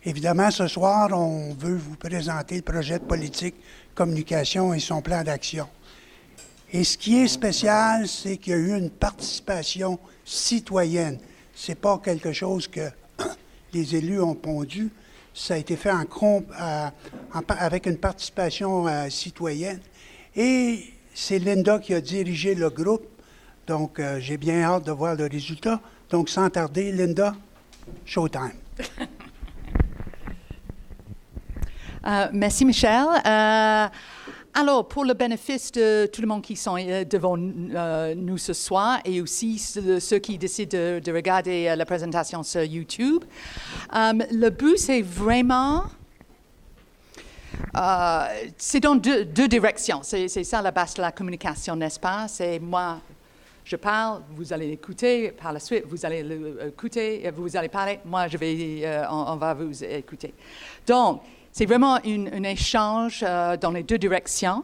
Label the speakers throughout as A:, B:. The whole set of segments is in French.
A: Évidemment, ce soir, on veut vous présenter le projet de politique, communication et son plan d'action. Et ce qui est spécial, c'est qu'il y a eu une participation citoyenne. Ce n'est pas quelque chose que les élus ont pondu. Ça a été fait avec une participation citoyenne. Et c'est Linda qui a dirigé le groupe. Donc, j'ai bien hâte de voir le résultat. Donc, sans tarder, Linda, showtime.
B: Merci, Michel. Alors, pour le bénéfice de tout le monde qui sont devant nous ce soir et aussi ceux qui décident de regarder la présentation sur YouTube, le but, c'est vraiment... c'est dans deux directions. C'est ça la base de la communication, n'est-ce pas? C'est moi, je parle, vous allez écouter, par la suite, vous allez écouter, vous allez parler, moi, on va vous écouter. Donc, c'est vraiment un échange dans les deux directions.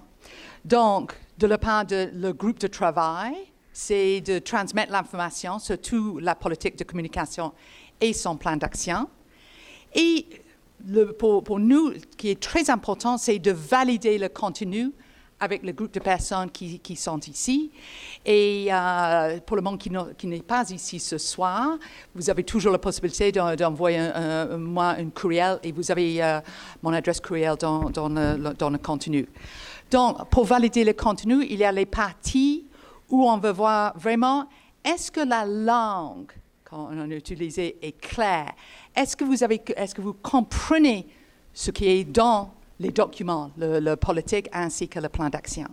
B: Donc, de la part de le groupe de travail, c'est de transmettre l'information sur toute la politique de communication et son plan d'action. Et pour nous, ce qui est très important, c'est de valider le contenu avec le groupe de personnes qui sont ici. Et pour le monde qui n'est pas ici ce soir, vous avez toujours la possibilité d'envoyer moi un courriel et vous avez mon adresse courriel dans le contenu. Donc, pour valider le contenu, il y a les parties où on veut voir vraiment, est-ce que la langue qu'on a utilisée est claire? Est-ce que vous comprenez ce qui est dans les documents, le politique ainsi que le plan d'action?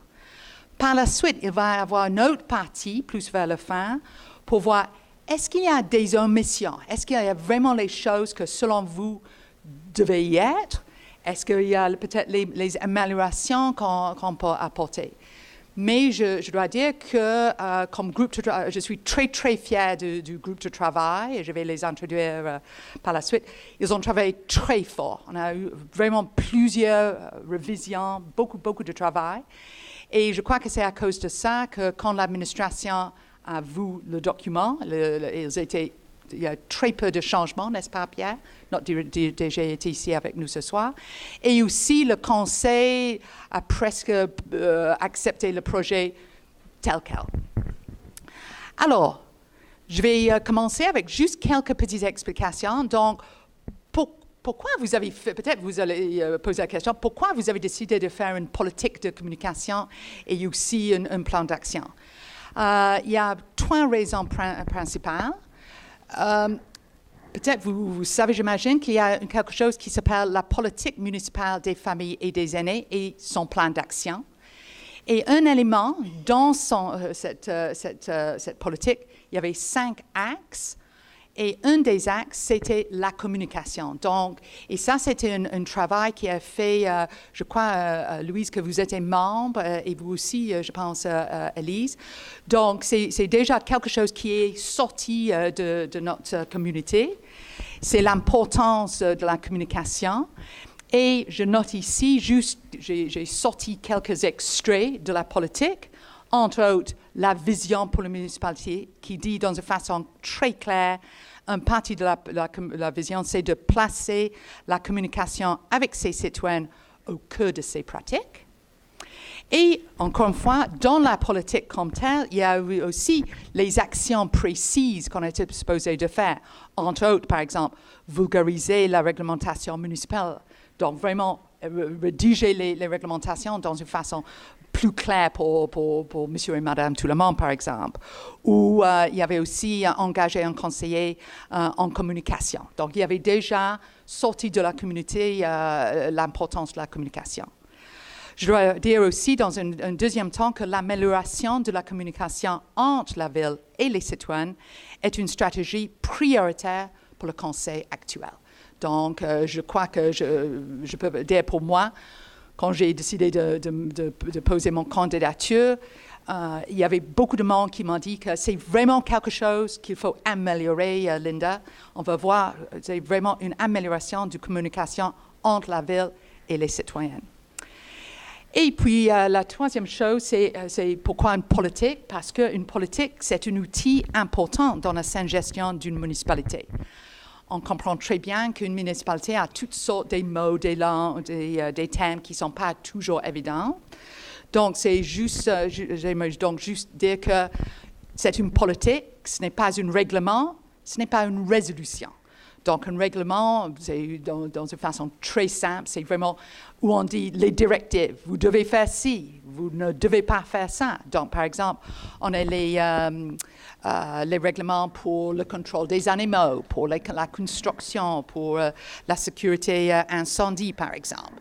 B: Par la suite, il va y avoir une autre partie, plus vers la fin, pour voir est-ce qu'il y a des omissions? Est-ce qu'il y a vraiment les choses que, selon vous, devaient y être? Est-ce qu'il y a peut-être les améliorations qu'on peut apporter? Mais je dois dire que, comme groupe de travail, je suis très, très fière du groupe de travail et je vais les introduire par la suite. Ils ont travaillé très fort. On a eu vraiment plusieurs révisions, beaucoup de travail. Et je crois que c'est à cause de ça que quand l'administration a vu le document, il y a très peu de changements, n'est-ce pas, Pierre? Notre DG est ici avec nous ce soir. Et aussi, le Conseil a presque accepté le projet tel quel. Alors, je vais commencer avec juste quelques petites explications. Donc, pourquoi vous avez fait, peut-être vous allez poser la question, pourquoi vous avez décidé de faire une politique de communication et aussi un plan d'action? Il y a trois raisons principales. Peut-être vous savez, j'imagine, qu'il y a quelque chose qui s'appelle la politique municipale des familles et des aînés et son plan d'action. Et un élément dans cette politique, il y avait 5 axes. Et un des axes, c'était la communication. Donc, et ça, c'était un travail qui a fait, je crois, Louise, que vous êtes membre, et vous aussi, je pense, Élise. Donc, c'est déjà quelque chose qui est sorti de notre communauté. C'est l'importance de la communication. Et je note ici, j'ai sorti quelques extraits de la politique, entre autres, la vision pour la municipalité, qui dit dans une façon très claire, une partie de la vision, c'est de placer la communication avec ses citoyens au cœur de ses pratiques. Et, encore une fois, dans la politique comme telle, il y a eu aussi les actions précises qu'on était supposé de faire. Entre autres, par exemple, vulgariser la réglementation municipale. Donc, vraiment, rédiger les réglementations dans une façon plus claire pour monsieur et madame tout le monde, par exemple. Ou il y avait aussi engagé un conseiller en communication. Donc, il y avait déjà sorti de la communauté l'importance de la communication. Je dois dire aussi, dans un deuxième temps, que l'amélioration de la communication entre la ville et les citoyens est une stratégie prioritaire pour le Conseil actuel. Donc, je crois que je peux dire pour moi, quand j'ai décidé de poser mon candidature, il y avait beaucoup de monde qui m'ont dit que c'est vraiment quelque chose qu'il faut améliorer, Linda. On va voir, c'est vraiment une amélioration de communication entre la ville et les citoyens. Et puis, la troisième chose, c'est pourquoi une politique? Parce qu'une politique, c'est un outil important dans la saine gestion d'une municipalité. on comprend très bien qu'une municipalité a toutes sortes de mots, des langues, des thèmes qui ne sont pas toujours évidents. Donc, c'est juste, j'aimerais donc juste dire que c'est une politique, ce n'est pas un règlement, ce n'est pas une résolution. Donc, un règlement, c'est dans une façon très simple, c'est vraiment où on dit les directives. Vous devez faire ci, vous ne devez pas faire ça. Donc, par exemple, on a les règlements pour le contrôle des animaux, pour la construction, pour la sécurité incendie, par exemple.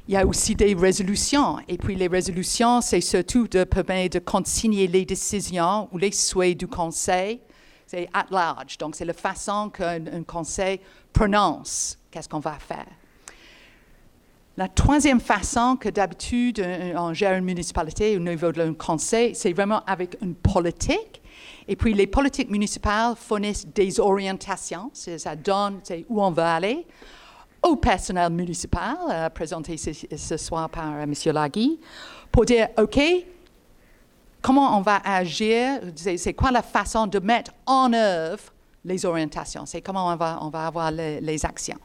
B: Il y a aussi des résolutions. Et puis, les résolutions, c'est surtout de permettre de consigner les décisions ou les souhaits du Conseil. C'est at large. Donc, c'est la façon qu'un conseil prononce qu'est-ce qu'on va faire. La troisième façon que d'habitude on gère une municipalité au niveau d'un conseil, c'est vraiment avec une politique. Et puis, les politiques municipales fournissent des orientations. Ça donne où on veut aller au personnel municipal, présenté ce soir par M. Laghi, pour dire, OK, comment on va agir, c'est quoi la façon de mettre en œuvre les orientations, c'est comment on va avoir les actions.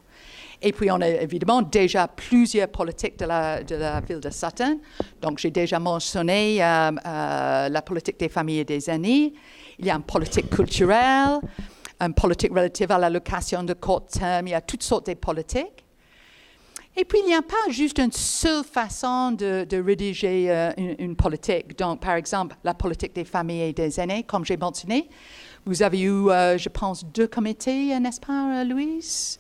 B: Et puis, on a évidemment déjà plusieurs politiques de la ville de Sutton. Donc, j'ai déjà mentionné la politique des familles et des aînés. Il y a une politique culturelle, une politique relative à l'allocation de court terme. Il y a toutes sortes de politiques. Et puis, il n'y a pas juste une seule façon de rédiger une politique. Donc, par exemple, la politique des familles et des aînés, comme j'ai mentionné. Vous avez eu, je pense, 2 comités, n'est-ce pas, Louise?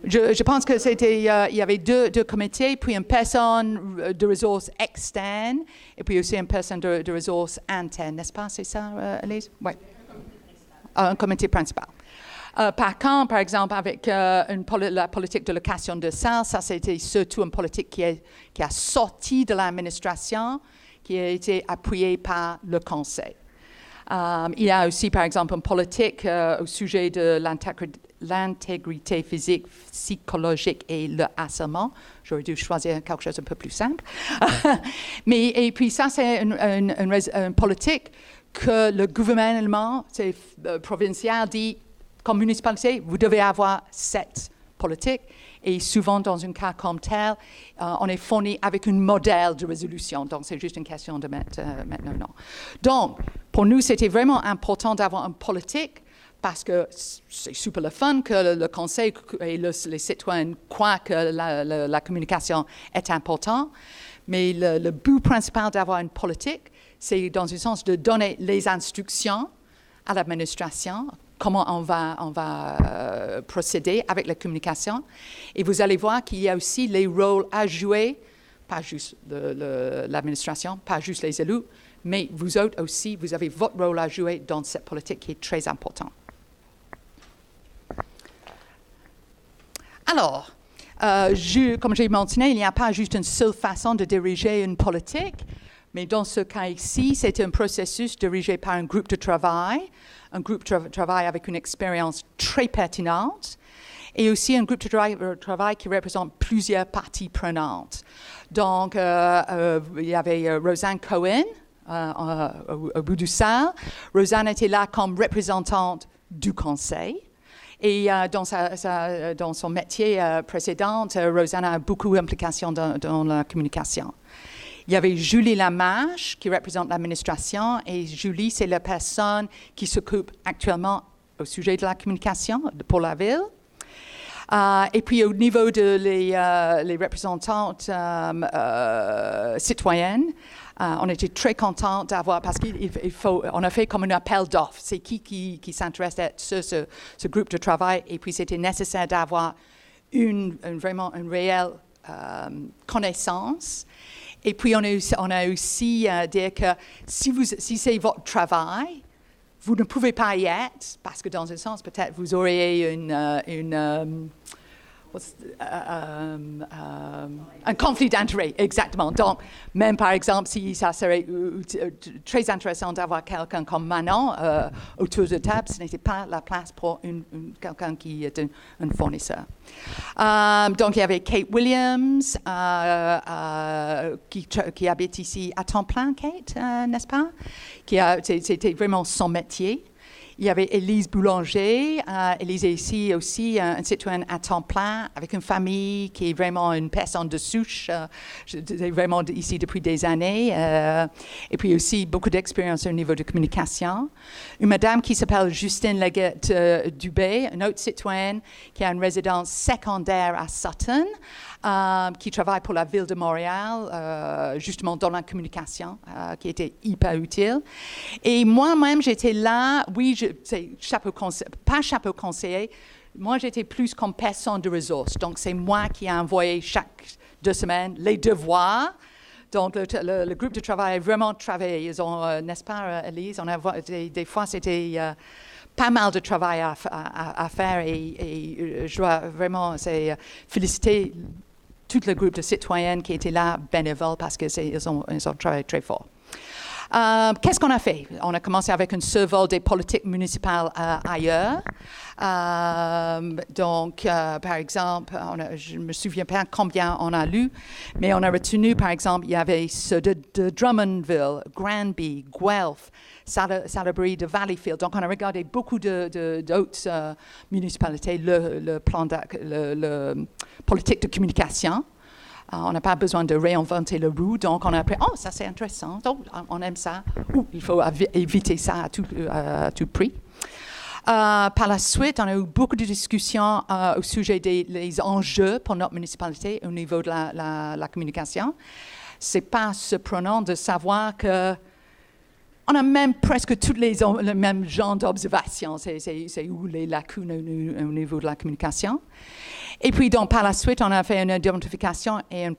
B: Je pense que c'était, il y avait deux comités, puis une personne de ressources externes, et puis aussi une personne de ressources internes, n'est-ce pas? C'est ça, Elise? Oui. Un comité principal. Par contre, par exemple, avec la politique de location de salles, ça c'était surtout une politique qui a sorti de l'administration, qui a été appuyée par le Conseil. Il y a aussi, par exemple, une politique au sujet de l'intégrité physique, psychologique et le harcèlement. J'aurais dû choisir quelque chose un peu plus simple. Et puis ça, c'est une politique que le gouvernement provincial dit, comme municipalité, vous devez avoir cette politique. Et souvent, dans un cas comme tel, on est fourni avec un modèle de résolution. Donc, c'est juste une question de mettre non. Donc, pour nous, c'était vraiment important d'avoir une politique parce que c'est super le fun que le Conseil et les citoyens croient que la communication est importante. Mais le but principal d'avoir une politique, c'est dans un sens de donner les instructions à l'administration, comment on va procéder avec la communication. Et vous allez voir qu'il y a aussi les rôles à jouer, pas juste l'administration, pas juste les élus, mais vous autres aussi, vous avez votre rôle à jouer dans cette politique qui est très important. Alors, comme j'ai mentionné, il n'y a pas juste une seule façon de diriger une politique, mais dans ce cas ici, c'est un processus dirigé par un groupe de travail avec une expérience très pertinente, et aussi un groupe de travail qui représente plusieurs parties prenantes. Donc, il y avait Roseanne Cohen au bout du salle. Roseanne était là comme représentante du Conseil. Et dans son métier précédent, Roseanne a beaucoup d'implications dans la communication. Il y avait Julie Lamarche qui représente l'administration et Julie, c'est la personne qui s'occupe actuellement au sujet de la communication pour la ville. Et puis au niveau les représentantes citoyennes, on était très contents d'avoir, parce qu'on a fait comme un appel d'offres. C'est qui s'intéresse sur ce groupe de travail. Et puis c'était nécessaire d'avoir vraiment une réelle connaissance. Et puis, on a aussi dit que si c'est votre travail, vous ne pouvez pas y être, parce que dans un sens, peut-être, vous auriez un conflit d'intérêt, exactement. Donc, même par exemple, si ça serait très intéressant d'avoir quelqu'un comme Manon autour de la table, ce n'était pas la place pour quelqu'un qui est un fournisseur. Donc, il y avait Kate Williams, qui habite ici à temps plein, Kate, n'est-ce pas? C'était vraiment son métier. Il y avait Élise Boulanger. Élise est ici aussi une citoyenne à temps plein, avec une famille qui est vraiment une personne de souche. J'étais vraiment ici depuis des années. Et puis aussi beaucoup d'expérience au niveau de communication. Une madame qui s'appelle Justine Leggett Dubé, une autre citoyenne qui a une résidence secondaire à Sutton, qui travaille pour la ville de Montréal, justement dans la communication, qui était hyper utile. Et moi-même, j'étais là, oui, c'est pas chapeau conseiller, moi j'étais plus comme personne de ressources. Donc c'est moi qui ai envoyé chaque 2 semaines les devoirs. Donc le groupe de travail a vraiment travaillé. Ils ont, n'est-ce pas, Elise, des fois c'était pas mal de travail à faire et je dois vraiment féliciter tout le groupe de citoyennes qui étaient là, bénévoles, parce qu'ils ont travaillé très fort. Qu'est-ce qu'on a fait? On a commencé avec un survol des politiques municipales ailleurs. Donc, par exemple, je ne me souviens pas combien on a lu, mais on a retenu, par exemple, il y avait ceux de Drummondville, Granby, Guelph, Salisbury, de Valleyfield. Donc, on a regardé beaucoup d'autres municipalités, le politique de communication. On n'a pas besoin de réinventer le roue, donc on a appris, ça c'est intéressant, donc on aime ça, il faut éviter ça à tout prix. Par la suite, on a eu beaucoup de discussions au sujet des enjeux pour notre municipalité au niveau de la communication. Ce n'est pas surprenant de savoir que on a même presque tous le même genre d'observation. C'est où les lacunes au niveau de la communication. Et puis, donc, par la suite, on a fait une identification et une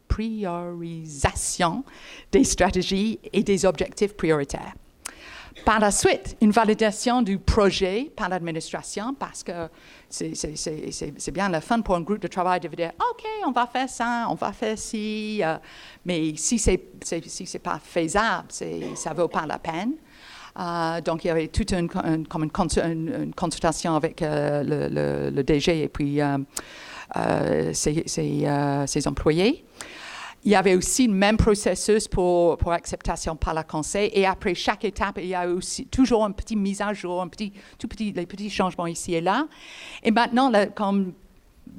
B: priorisation des stratégies et des objectifs prioritaires. Par la suite, une validation du projet par l'administration, parce que c'est bien le fun pour un groupe de travail de dire « OK, on va faire ça, on va faire ci mais si c'est pas faisable, ça vaut pas la peine. Donc, il y avait toute une consultation avec le DG et puis ses employés. Il y avait aussi le même processus pour acceptation par le conseil. Et après chaque étape, il y a aussi toujours une petite mise à jour, les petits changements ici et là. Et maintenant, comme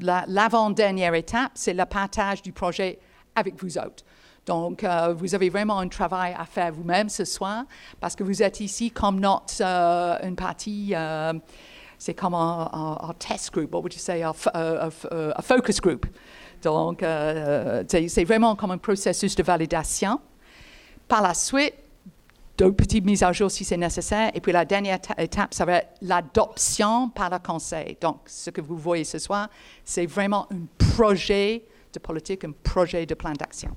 B: l'avant-dernière étape, c'est le partage du projet avec vous autres. Donc, vous avez vraiment un travail à faire vous-même ce soir, parce que vous êtes ici comme une partie, c'est comme un test group, what would you say, a focus group. Donc, c'est vraiment comme un processus de validation. Par la suite, d'autres petites mises à jour si c'est nécessaire. Et puis la dernière étape, ça va être l'adoption par le conseil. Donc, ce que vous voyez ce soir, c'est vraiment un projet de politique, un projet de plan d'action.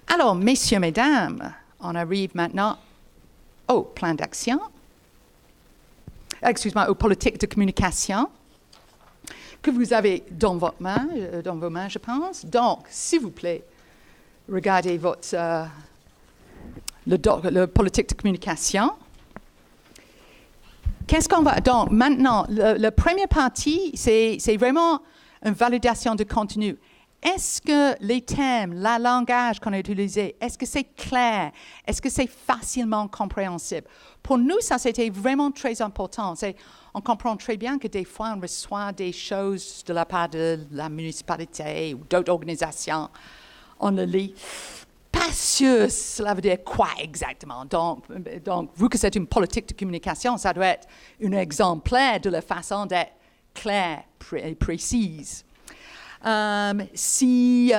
B: Alors, messieurs, mesdames, on arrive maintenant au plan d'action. Excuse-moi, aux politiques de communication que vous avez dans vos mains, je pense. Donc, s'il vous plaît, regardez le politique de communication. Qu'est-ce qu'on va... Donc, maintenant, la première partie, c'est vraiment une validation de contenu. Est-ce que les thèmes, le langage qu'on a utilisé, est-ce que c'est clair? Est-ce que c'est facilement compréhensible? Pour nous, ça, c'était vraiment très important. On comprend très bien que des fois, on reçoit des choses de la part de la municipalité ou d'autres organisations. On le lit. Pas sûr, cela veut dire quoi exactement. Donc, vu que c'est une politique de communication, ça doit être un exemplaire de la façon d'être claire et précise. Si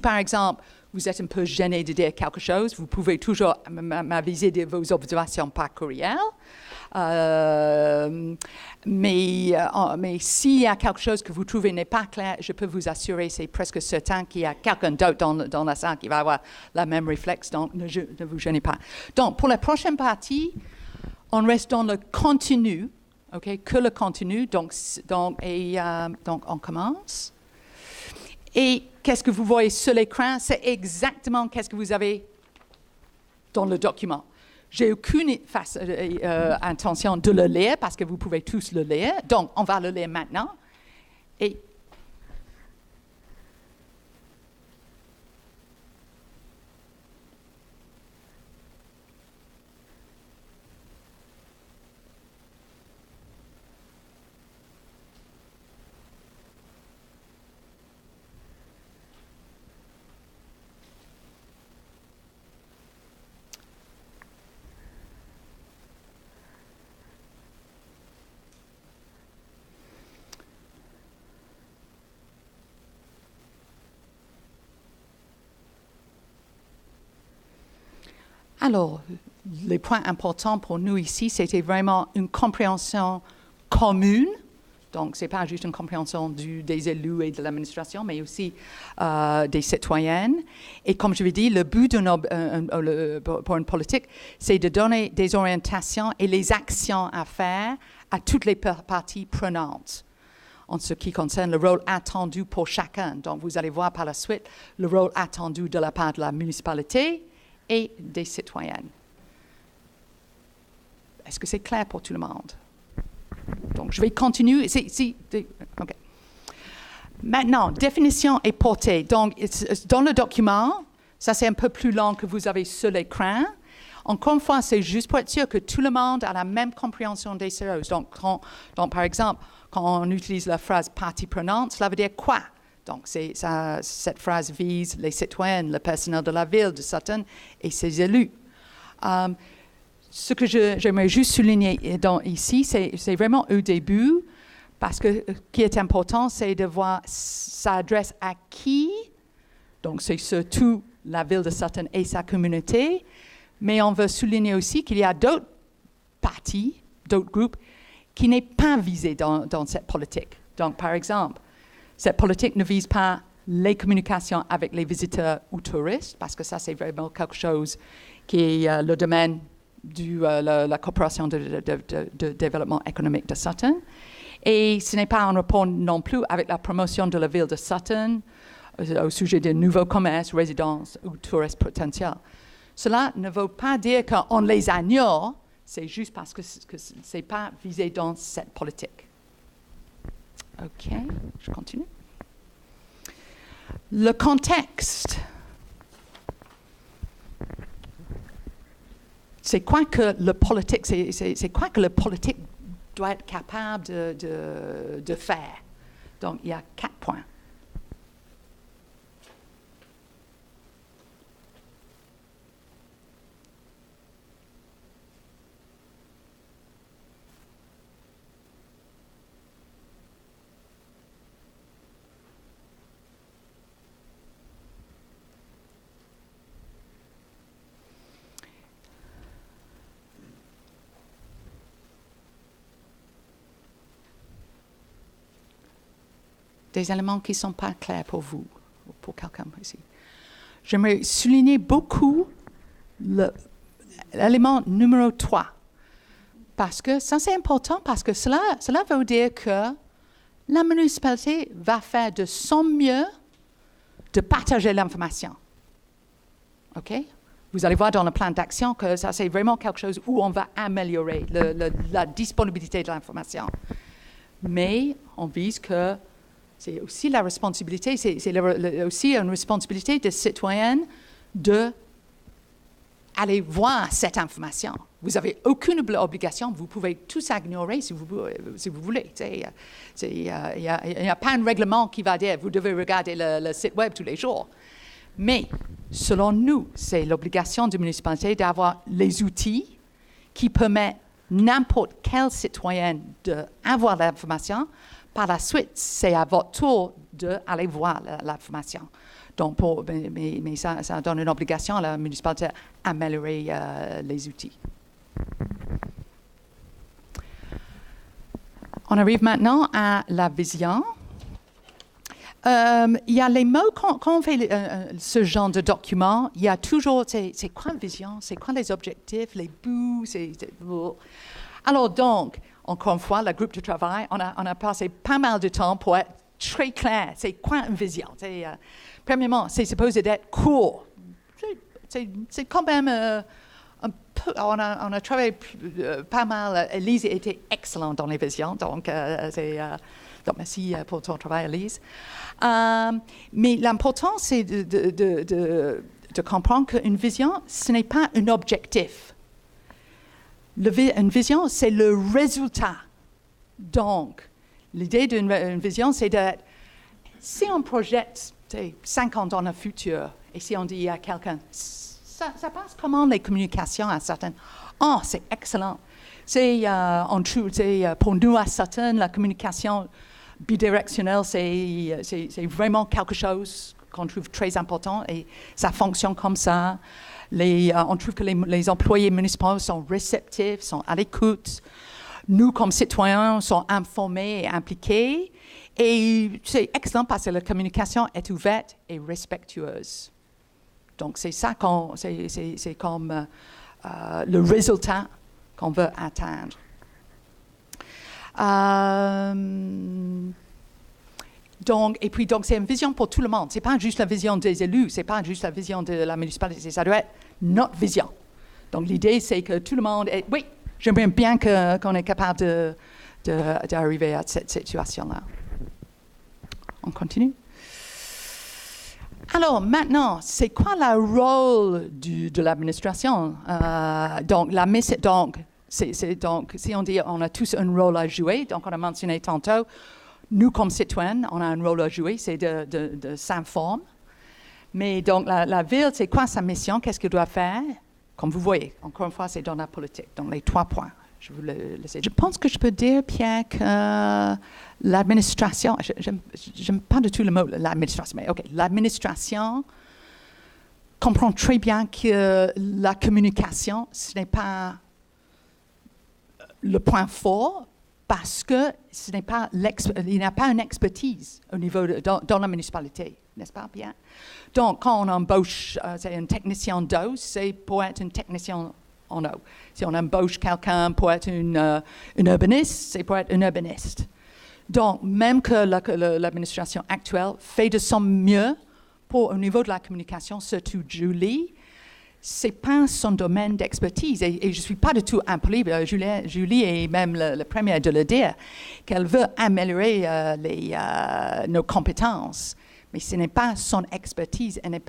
B: par exemple, vous êtes un peu gêné de dire quelque chose, vous pouvez toujours m'aviser de vos observations par courriel. Mais s'il y a quelque chose que vous trouvez n'est pas clair, je peux vous assurer, c'est presque certain qu'il y a quelqu'un d'autre dans la salle qui va avoir la même réflexe, donc ne vous gênez pas. Donc, pour la prochaine partie, on reste dans le contenu, que le contenu, donc on commence. Et qu'est-ce que vous voyez sur l'écran? C'est exactement qu'est-ce que vous avez dans le document. J'ai aucune intention de le lire parce que vous pouvez tous le lire. Donc, on va le lire maintenant. Et Alors, les points importants pour nous ici, c'était vraiment une compréhension commune. Donc, ce n'est pas juste une compréhension des élus et de l'administration, mais aussi des citoyennes. Et comme je l'ai dit, le but pour une politique, c'est de donner des orientations et les actions à faire à toutes les parties prenantes en ce qui concerne le rôle attendu pour chacun. Donc, vous allez voir par la suite le rôle attendu de la part de la municipalité et des citoyennes. Est-ce que c'est clair pour tout le monde? Donc, je vais continuer. Okay. Maintenant, définition et portée. Donc, dans le document, ça c'est un peu plus long que vous avez sur l'écran. Encore une fois, c'est juste pour être sûr que tout le monde a la même compréhension des choses. Donc, par exemple, quand on utilise la phrase « partie prenante », cela veut dire quoi? Donc, cette phrase vise les citoyennes, le personnel de la ville de Sutton et ses élus. Ce que j'aimerais juste souligner ici, c'est vraiment au début, parce que ce qui est important, c'est de voir ça adresse à qui. Donc, c'est surtout la ville de Sutton et sa communauté. Mais on veut souligner aussi qu'il y a d'autres partis, d'autres groupes, qui n'est pas visé dans cette politique. Donc, par exemple, cette politique ne vise pas les communications avec les visiteurs ou touristes, parce que ça, c'est vraiment quelque chose qui est le domaine de la coopération de développement économique de Sutton. Et ce n'est pas en rapport non plus avec la promotion de la ville de Sutton au sujet de nouveaux commerces, résidences ou touristes potentiels. Cela ne veut pas dire qu'on les ignore, c'est juste parce que ce n'est pas visé dans cette politique. OK, je continue. Le contexte. C'est quoi que le politique, c'est quoi que le politique doit être capable de faire? Donc, il y a 4 points. Des éléments qui ne sont pas clairs pour vous, pour quelqu'un ici. J'aimerais souligner beaucoup l'élément numéro 3. Parce que ça, c'est important, parce que cela veut dire que la municipalité va faire de son mieux de partager l'information. OK? Vous allez voir dans le plan d'action que ça, c'est vraiment quelque chose où on va améliorer la disponibilité de l'information. Mais on vise que c'est aussi la responsabilité, c'est aussi une responsabilité des citoyennes d'aller voir cette information. Vous n'avez aucune obligation, vous pouvez tous ignorer si vous voulez. Il n'y a pas un règlement qui va dire vous devez regarder le site web tous les jours. Mais selon nous, c'est l'obligation de la municipalité d'avoir les outils qui permettent n'importe quel citoyen d'avoir l'information. Par la suite, c'est à votre tour d'aller voir l'information. Donc, mais ça donne une obligation à la municipalité d'améliorer les outils. On arrive maintenant à la vision. Il y a les mots, quand on fait ce genre de document, il y a toujours, c'est quoi la vision, c'est quoi les objectifs, les buts, Alors donc, encore une fois, le groupe de travail, on a passé pas mal de temps pour être très clair. C'est quoi une vision? Premièrement, c'est supposé être court. C'est quand même un peu... On a travaillé pas mal. Elise était excellente dans les visions, donc merci pour ton travail, Elise. Mais l'important, c'est de comprendre qu'une vision, ce n'est pas un objectif. Une vision, c'est le résultat. Donc, l'idée d'une vision, c'est d'être... Si on projette 5 ans dans le futur, et si on dit à quelqu'un, ça passe comment les communications à Sutton? Oh, c'est excellent. Pour nous à Sutton, la communication bidirectionnelle, c'est vraiment quelque chose qu'on trouve très important et ça fonctionne comme ça. On trouve que les employés municipaux sont réceptifs, sont à l'écoute. Nous, comme citoyens, sommes informés et impliqués. Et c'est excellent parce que la communication est ouverte et respectueuse. Donc, c'est ça c'est comme le résultat qu'on veut atteindre. Donc, c'est une vision pour tout le monde. Ce n'est pas juste la vision des élus, ce n'est pas juste la vision de la municipalité, ça doit être notre vision. Donc, l'idée, c'est que tout le monde est... Oui, j'aimerais bien qu'on est capable d'arriver à cette situation-là. On continue. Alors, maintenant, c'est quoi le rôle de l'administration? Donc, si on dit on a tous un rôle à jouer, donc on a mentionné tantôt, nous, comme citoyens, on a un rôle à jouer, c'est de s'informer. Mais donc, la ville, c'est quoi sa mission? Qu'est-ce qu'elle doit faire? Comme vous voyez, encore une fois, c'est dans la politique, donc les 3 points. Je vous laisse. Je pense que je peux dire, Pierre, que l'administration, j'aime pas du tout le mot l'administration, mais OK, l'administration comprend très bien que la communication, ce n'est pas le point fort, parce que il n'y a pas une expertise au niveau dans la municipalité, n'est-ce pas, Pierre? Donc, quand on embauche c'est un technicien d'eau, c'est pour être un technicien en eau. Si on embauche quelqu'un pour être un urbaniste, c'est pour être un urbaniste. Donc, même que l'administration actuelle fait de son mieux au niveau de la communication, surtout Julie, ce n'est pas son domaine d'expertise. Et je ne suis pas du tout impoli. Julie est même la première de le dire, qu'elle veut améliorer nos compétences. Mais ce n'est pas son expertise. Elle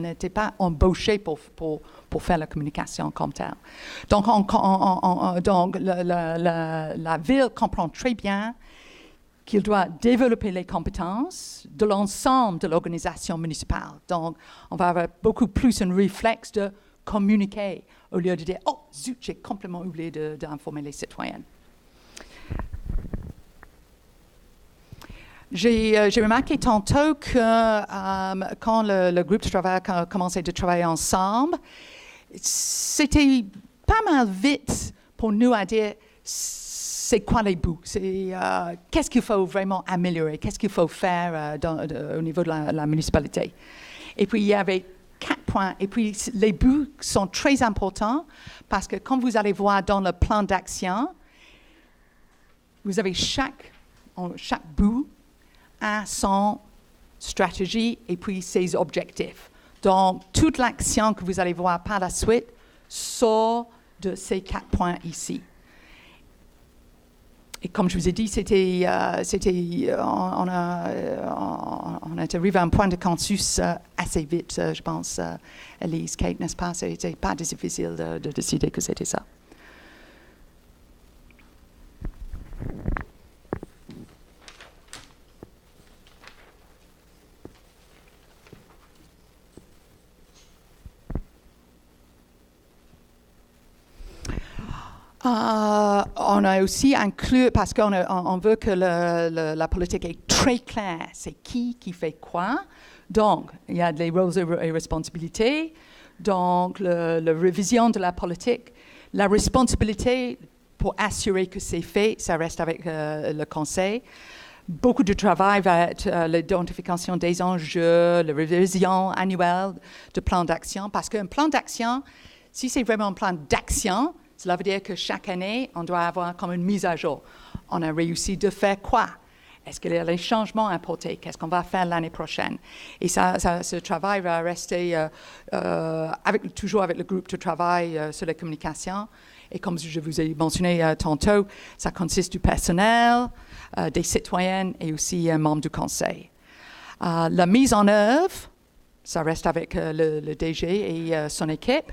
B: n'était pas embauchée pour faire la communication comme telle. Donc, la ville comprend très bien qu'il doit développer les compétences de l'ensemble de l'organisation municipale. Donc, on va avoir beaucoup plus un réflexe de communiquer au lieu de dire « Oh, zut, j'ai complètement oublié d'informer les citoyens ». J'ai remarqué tantôt que quand le groupe de travail a commencé à travailler ensemble, c'était pas mal vite pour nous à dire c'est quoi les bouts, qu'est-ce qu'il faut vraiment améliorer, qu'est-ce qu'il faut faire au niveau de la municipalité. Et puis, il y avait 4 points. Et puis, les bouts sont très importants parce que, comme vous allez voir dans le plan d'action, vous avez chaque bout a son stratégie et puis ses objectifs. Donc, toute l'action que vous allez voir par la suite sort de ces 4 points ici. Et comme je vous ai dit, on est arrivé à un point de consensus assez vite, je pense, Elise, Kate, n'est-ce pas? C'était pas difficile de décider que c'était ça. On a aussi inclus, parce qu'on veut que la politique est très claire, c'est qui fait quoi. Donc, il y a des rôles et responsabilités. Donc, la révision de la politique, la responsabilité pour assurer que c'est fait, ça reste avec le Conseil. Beaucoup de travail va être l'identification des enjeux, la révision annuelle du plan d'action, parce qu'un plan d'action, si c'est vraiment un plan d'action, cela veut dire que chaque année, on doit avoir comme une mise à jour. On a réussi de faire quoi? Est-ce qu'il y a des changements à apporter? Qu'est-ce qu'on va faire l'année prochaine? Et ce travail va rester toujours avec le groupe de travail sur la communication. Et comme je vous ai mentionné tantôt, ça consiste du personnel, des citoyens et aussi membres du conseil. La mise en œuvre, ça reste avec le DG et son équipe.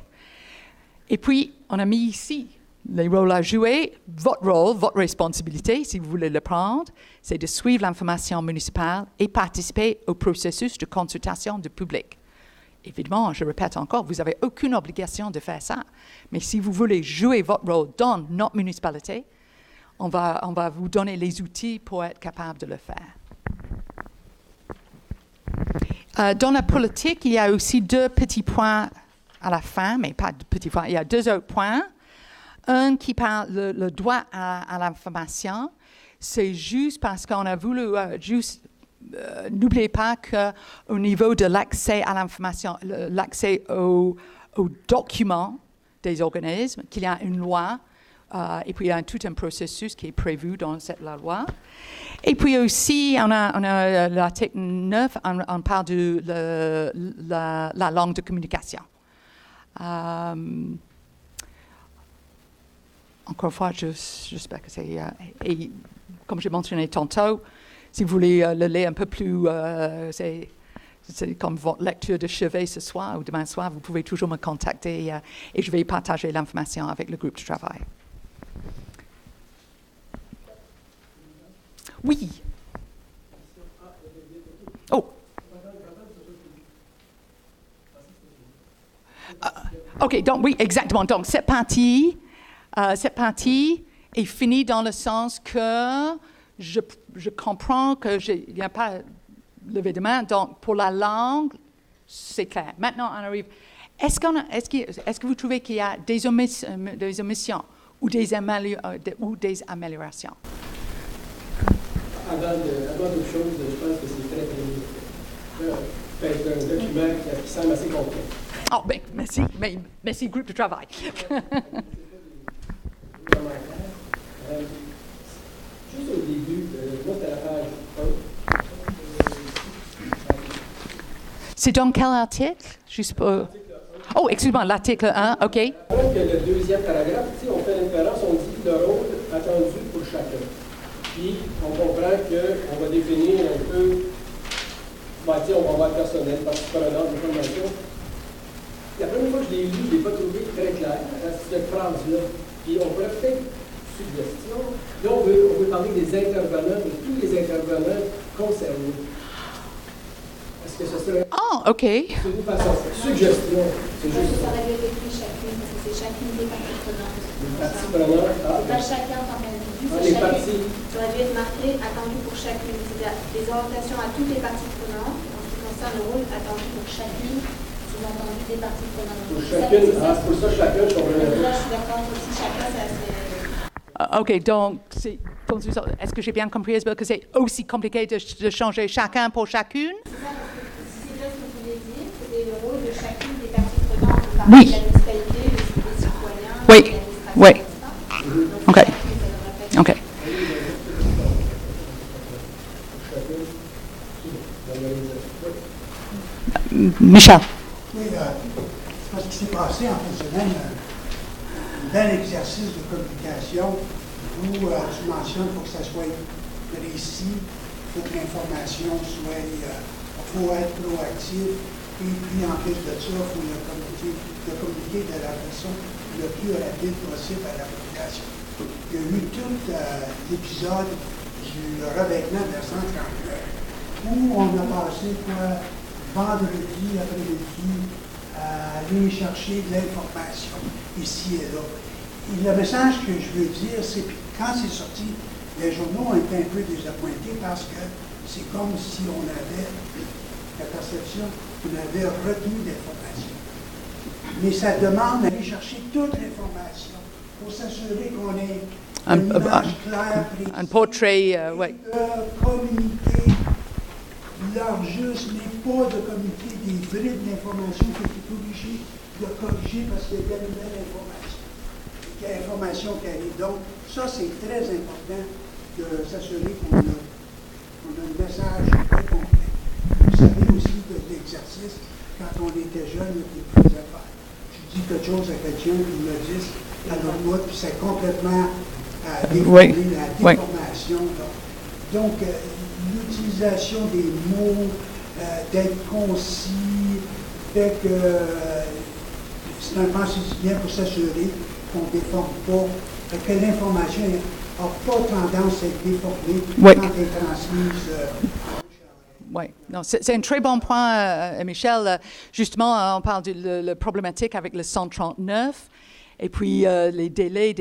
B: Et puis, on a mis ici les rôles à jouer. Votre rôle, votre responsabilité, si vous voulez le prendre, c'est de suivre l'information municipale et participer au processus de consultation du public. Évidemment, je répète encore, vous n'avez aucune obligation de faire ça. Mais si vous voulez jouer votre rôle dans notre municipalité, on va vous donner les outils pour être capable de le faire. Dans la politique, il y a aussi 2 petits points à la fin, mais pas de petits points. Il y a 2 autres points. Un qui parle le droit à l'information. C'est juste parce qu'on a voulu n'oubliez pas qu'au niveau de l'accès à l'information, l'accès aux documents des organismes, qu'il y a une loi, et puis il y a tout un processus qui est prévu dans cette loi. Et puis aussi, on a l'article 9, on parle de la langue de communication. Encore une fois, j'espère que c'est... et comme j'ai mentionné tantôt, si vous voulez le lire un peu plus, c'est comme votre lecture de chevet ce soir ou demain soir, vous pouvez toujours me contacter et je vais partager l'information avec le groupe de travail. Oui. Oh. OK, donc oui, exactement. Donc cette partie est finie dans le sens que je comprends qu'il n'y a pas levé de main. Donc pour la langue, c'est clair. Maintenant, on arrive. Est-ce que vous trouvez qu'il y a des omissions ou des améliorations?
C: Avant toute chose, je pense que c'est très un document qui semble assez complet.
B: Oh, bien, merci, groupe de travail.
C: Juste au début, moi, c'était la page 1.
B: C'est dans quel article? Juste pour... Oh, excuse-moi, l'article 1, OK.
C: Après que le deuxième paragraphe, on fait une référence, on dit le rôle attendu pour chacun. Puis, on comprend qu'on va définir un peu, on va avoir personnel, partie prenante, d'information. La première fois que je l'ai lu, je ne l'ai pas trouvé très clair, cette phrase-là. Puis, on pourrait peut-être, suggestion, là, on veut parler des intervenants, de tous les intervenants concernés. Est-ce que ce serait...
B: Oh, OK.
C: C'est une façon, suggestion. C'est juste
D: ça aurait dû être écrit chacune, parce que c'est chacune des parties prenantes.
C: les parties prenantes.
D: C'est pas chacun en tant qu'individu,
C: Ah,
D: c'est
C: les
D: chacune.
C: parties.
D: Ça aurait dû être marqué attendu pour chacune. C'est-à-dire des orientations à toutes les parties prenantes en ce qui concerne le rôle attendu pour chacune, sous-entendu des parties prenantes.
C: Pour chacune, pour ça, chacun, je comprends.
D: Là, je suis d'accord, aussi chacun, ça serait...
B: OK, donc, est-ce que j'ai bien compris, Isabelle, que c'est aussi compliqué de changer chacun pour chacune?
D: C'est ça, parce que si c'est bien ce que vous voulez dire, c'était le rôle de chacune des parties prenantes, de
B: Oui.
D: la municipalité, des citoyens,
B: Oui.
D: de l'administration,
B: Oui.
D: etc. Donc,
B: OK.
D: chacune, ça devrait pas être...
B: OK. Michel.
A: Oui, c'est parce qu'il s'est passé en fin de semaine un bel exercice de communication où tu mentionnes qu'il faut que ça soit précis, il faut que l'information soit, il faut être proactif, et puis en plus de ça, il faut communiquer de la façon le plus rapide possible à la population. Il y a eu tout l'épisode du revêtement de la 139 où on a passé vendredi après-midi à aller chercher de l'information ici et là. Et le message que je veux dire, c'est que quand c'est sorti, les journaux ont été un peu désappointés parce que c'est comme si on avait la perception qu'on avait retenu l'information. Mais ça demande d'aller chercher toute l'information pour s'assurer qu'on ait une image claire, précise,
B: Un portrait, oui.
A: de communiquer l'heure juste, mais pas de communiquer des bribes d'information que tu es obligé de corriger parce qu'il y a une nouvelle information. Il y a l'information qui arrive. Donc, ça, c'est très important de s'assurer qu'on a un message très complet. Vous savez aussi que l'exercice, quand on était jeune, il y a plus à faire. Je dis quelque chose à quelqu'un qui me dit à l'autre mois, puis c'est complètement déformé, la déformation. Donc l'utilisation des mots, d'être concis, c'est un pensée bien pour s'assurer qu'on ne déforme pas, que l'information n'a pas tendance à être déformée quand elle est transmise.
B: Oui, non, c'est un très bon point, Michel. Justement, on parle de la problématique avec le 139. Et puis, les délais.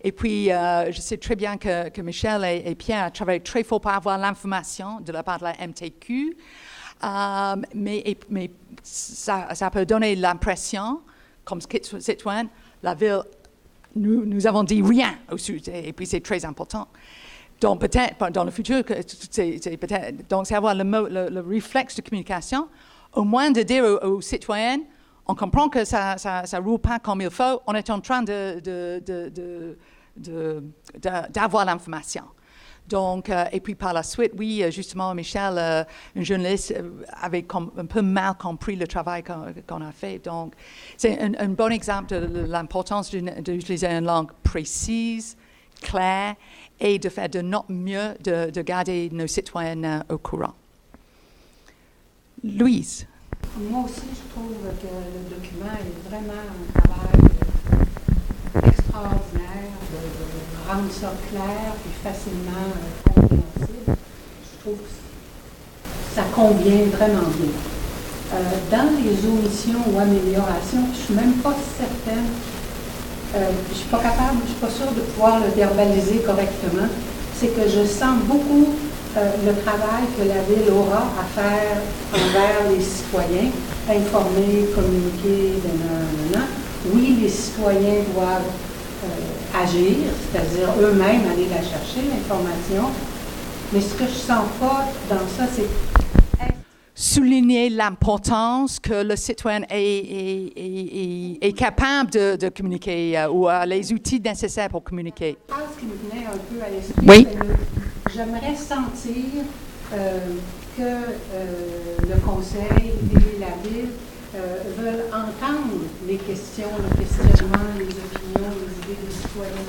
B: Et puis, je sais très bien que Michel et Pierre travaillent très fort pour avoir l'information de la part de la MTQ. Mais ça peut donner l'impression, comme citoyen, la ville, nous avons dit rien au sujet, et puis c'est très important. Donc peut-être dans le futur, donc c'est avoir le réflexe de communication, au moins de dire aux citoyens, on comprend que ça roule pas comme il faut, on est en train d'avoir l'information. Donc, et puis par la suite, oui, justement, Michel, un journaliste, avait un peu mal compris le travail qu'on a fait. Donc, c'est un bon exemple de l'importance d'utiliser une langue précise, claire, et de faire de notre mieux de garder nos citoyens au courant. Louise.
E: Moi aussi, je trouve que le document est vraiment un travail extraordinaire de rendre ça clair et facilement compréhensible. Je trouve que ça convient vraiment bien. Dans les omissions ou améliorations, je ne suis même pas certaine, je ne suis pas capable, je ne suis pas sûre de pouvoir le verbaliser correctement. C'est que je sens beaucoup le travail que la Ville aura à faire envers les citoyens, informer, communiquer, Oui, les citoyens doivent agir, c'est-à-dire eux-mêmes aller la chercher, l'information. Mais ce que je ne sens pas dans ça, c'est
B: souligner l'importance que le citoyen est capable de communiquer ou a les outils nécessaires pour communiquer.
E: La phrase qui me venait un peu à l'esprit,
B: oui.
E: J'aimerais sentir que le Conseil et la Ville veulent entendre les questions, le questionnement, les opinions, les idées des citoyens.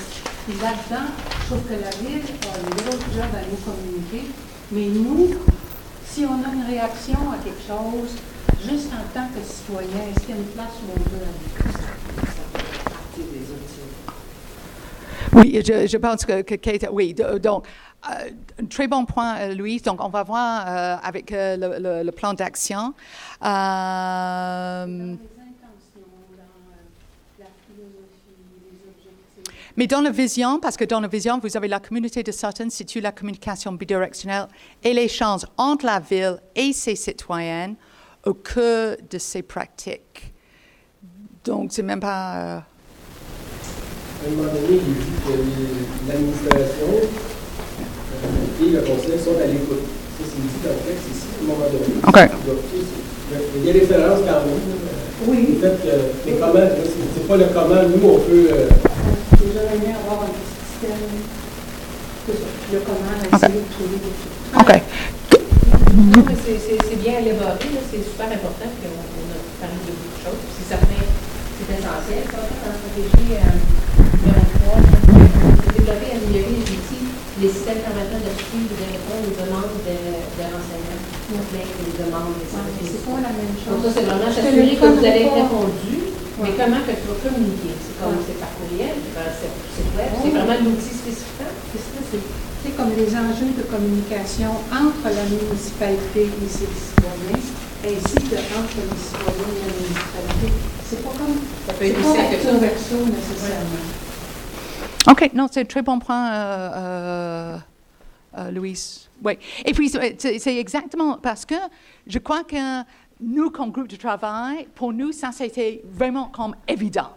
E: Et là-dedans, je trouve que la Ville a une grosse job à nous communiquer, mais nous, si on a une réaction à quelque chose, juste en tant que citoyen, est-ce qu'il y a une place où on peut aller? Ça fait partie des outils.
B: Oui, je pense que Kate, oui, donc, un très bon point, Louise. Donc, on va voir avec le plan d'action.
E: Dans les intentions, dans la philosophie, les objectifs.
B: Mais dans la vision, parce que dans la vision, vous avez la communauté de Sutton situe la communication bidirectionnelle et l'échange entre la ville et ses citoyens au cœur de ses pratiques. Donc, c'est même pas...
C: À un moment donné, il dit que l'administration et le conseil sont à l'écoute. Ça, c'est dit dans le texte ici, à un moment donné.
B: OK.
C: Donc, il y a des références quand même. Oui. Le fait que, mais comment, c'est pas le comment, nous, on peut...
E: J'aurais aimé avoir un petit système, le comment, essayer de trouver des choses.
B: OK.
F: Non, mais c'est bien élaboré, là, c'est super important qu'on a parlé de beaucoup de choses. C'est certain, c'est essentiel. Ça, dans la stratégie numéro 3, c'est développer et améliorer les outils, les systèmes permettant de suivre et de répondre aux demandes de renseignements, les demandes des services.
E: C'est pas la même chose.
F: Donc ça, c'est vraiment s'assurer que vous allez être répondu, mais comment que tu vas communiquer? C'est comme c'est par courriel, c'est par site web, c'est vraiment l'outil spécifique.
E: C'est comme les enjeux de communication entre la municipalité et ses citoyens, ainsi que entre les citoyens et la municipalité. C'est pas comme
F: ça peut être
E: verso nécessairement.
B: OK, non, c'est un très bon point, Louise. Oui. Et puis, c'est exactement parce que je crois que nous, comme groupe de travail, pour nous, ça, c'était vraiment comme évident.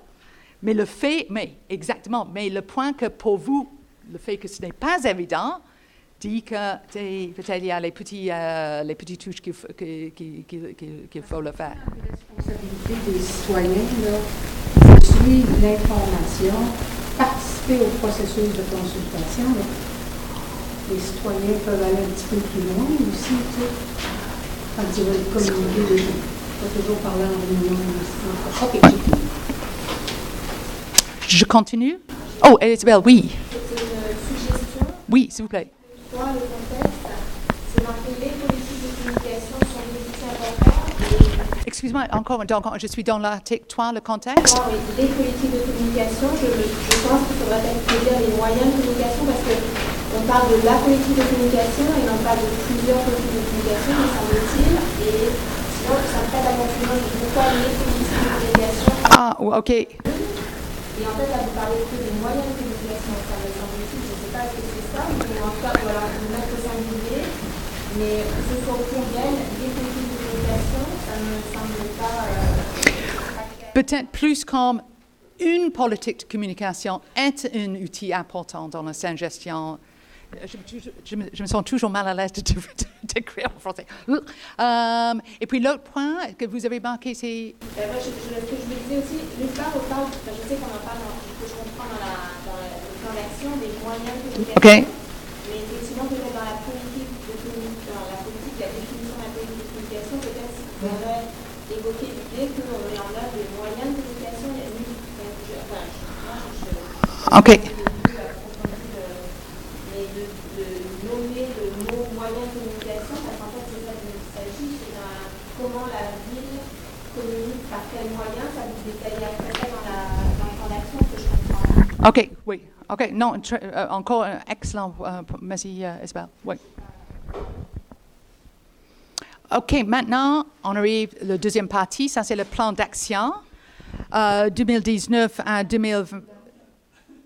B: Mais le fait, mais le point que pour vous, le fait que ce n'est pas évident, dit que peut-être il y a les petites touches qu'il faut le faire.
E: La responsabilité des citoyens, là, suivre l'information, participer au processus de consultation. Là. Les citoyens peuvent aller un petit peu plus loin aussi, tu sais, quand ils veulent communiquer des gens. Pas toujours parler en réunion. OK, j'ai fini.
B: Je continue? Oh, Isabelle, oui.
D: C'est une suggestion.
B: Oui, s'il vous plaît.
D: Dans le contexte, c'est marqué les politiques de communication sont des outils importants.
B: Excuse-moi, encore, je suis dans l'article 3, le contexte.
D: Oui, les politiques de communication, je pense qu'il faudra peut-être dire les moyens de communication parce qu'on parle de la politique de communication et on parle de plusieurs politiques de communication, me semble-t-il. Et sinon, ça me fait la confusion de pourquoi les politiques de communication.
B: Ah, OK.
D: Et en fait, là, vous parlez que des moyens de communication, ça me semble-t-il. Je ne sais pas si c'est ça, mais en tout cas, voilà, vous mettre au singulier, mais que ce soit au pluriel, les politiques de ça ne me semble pas...
B: Peut-être plus comme une politique de communication est un outil important dans la saine gestion. Je me sens toujours mal à l'aise d'écrire en français. Et puis l'autre point que vous avez marqué, c'est...
D: Ce que je me disais aussi, l'une part, je sais qu'on en parle, que je comprends dans le plan d'action, des moyens de communication.
B: Okay.
D: Mais effectivement, peut-être dans la politique de la définition de la politique de communication, peut-être qu'il faudrait évoquer l'idée qu'on met en œuvre des moyens de communication.
B: OK.
D: Mais de nommer le mot moyen de communication, parce qu'en fait, c'est ça dont il s'agit, c'est comment la ville communique par quels moyens, ça vous détaille après ça dans le plan d'action que je comprends.
B: OK, oui. OK, non, encore un excellent. Merci, Isabelle. Oui. OK, maintenant, on arrive à la deuxième partie. Ça, c'est le plan d'action 2019 à 2020.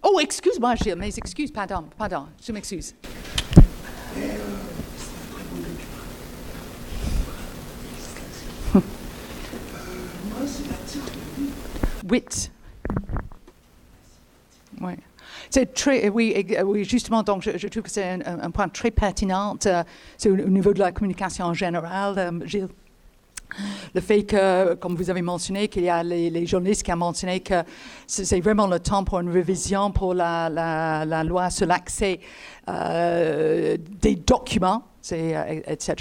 B: Oh, excuse-moi, Gilles, mes excuses, pardon, je m'excuse. Huit. Oui. C'est très, oui, justement, donc je trouve que c'est un point très pertinent. C'est au niveau de la communication en général, Gilles. Le fait que, comme vous avez mentionné, qu'il y a les journalistes qui ont mentionné que c'est vraiment le temps pour une révision pour la loi sur l'accès des documents, etc.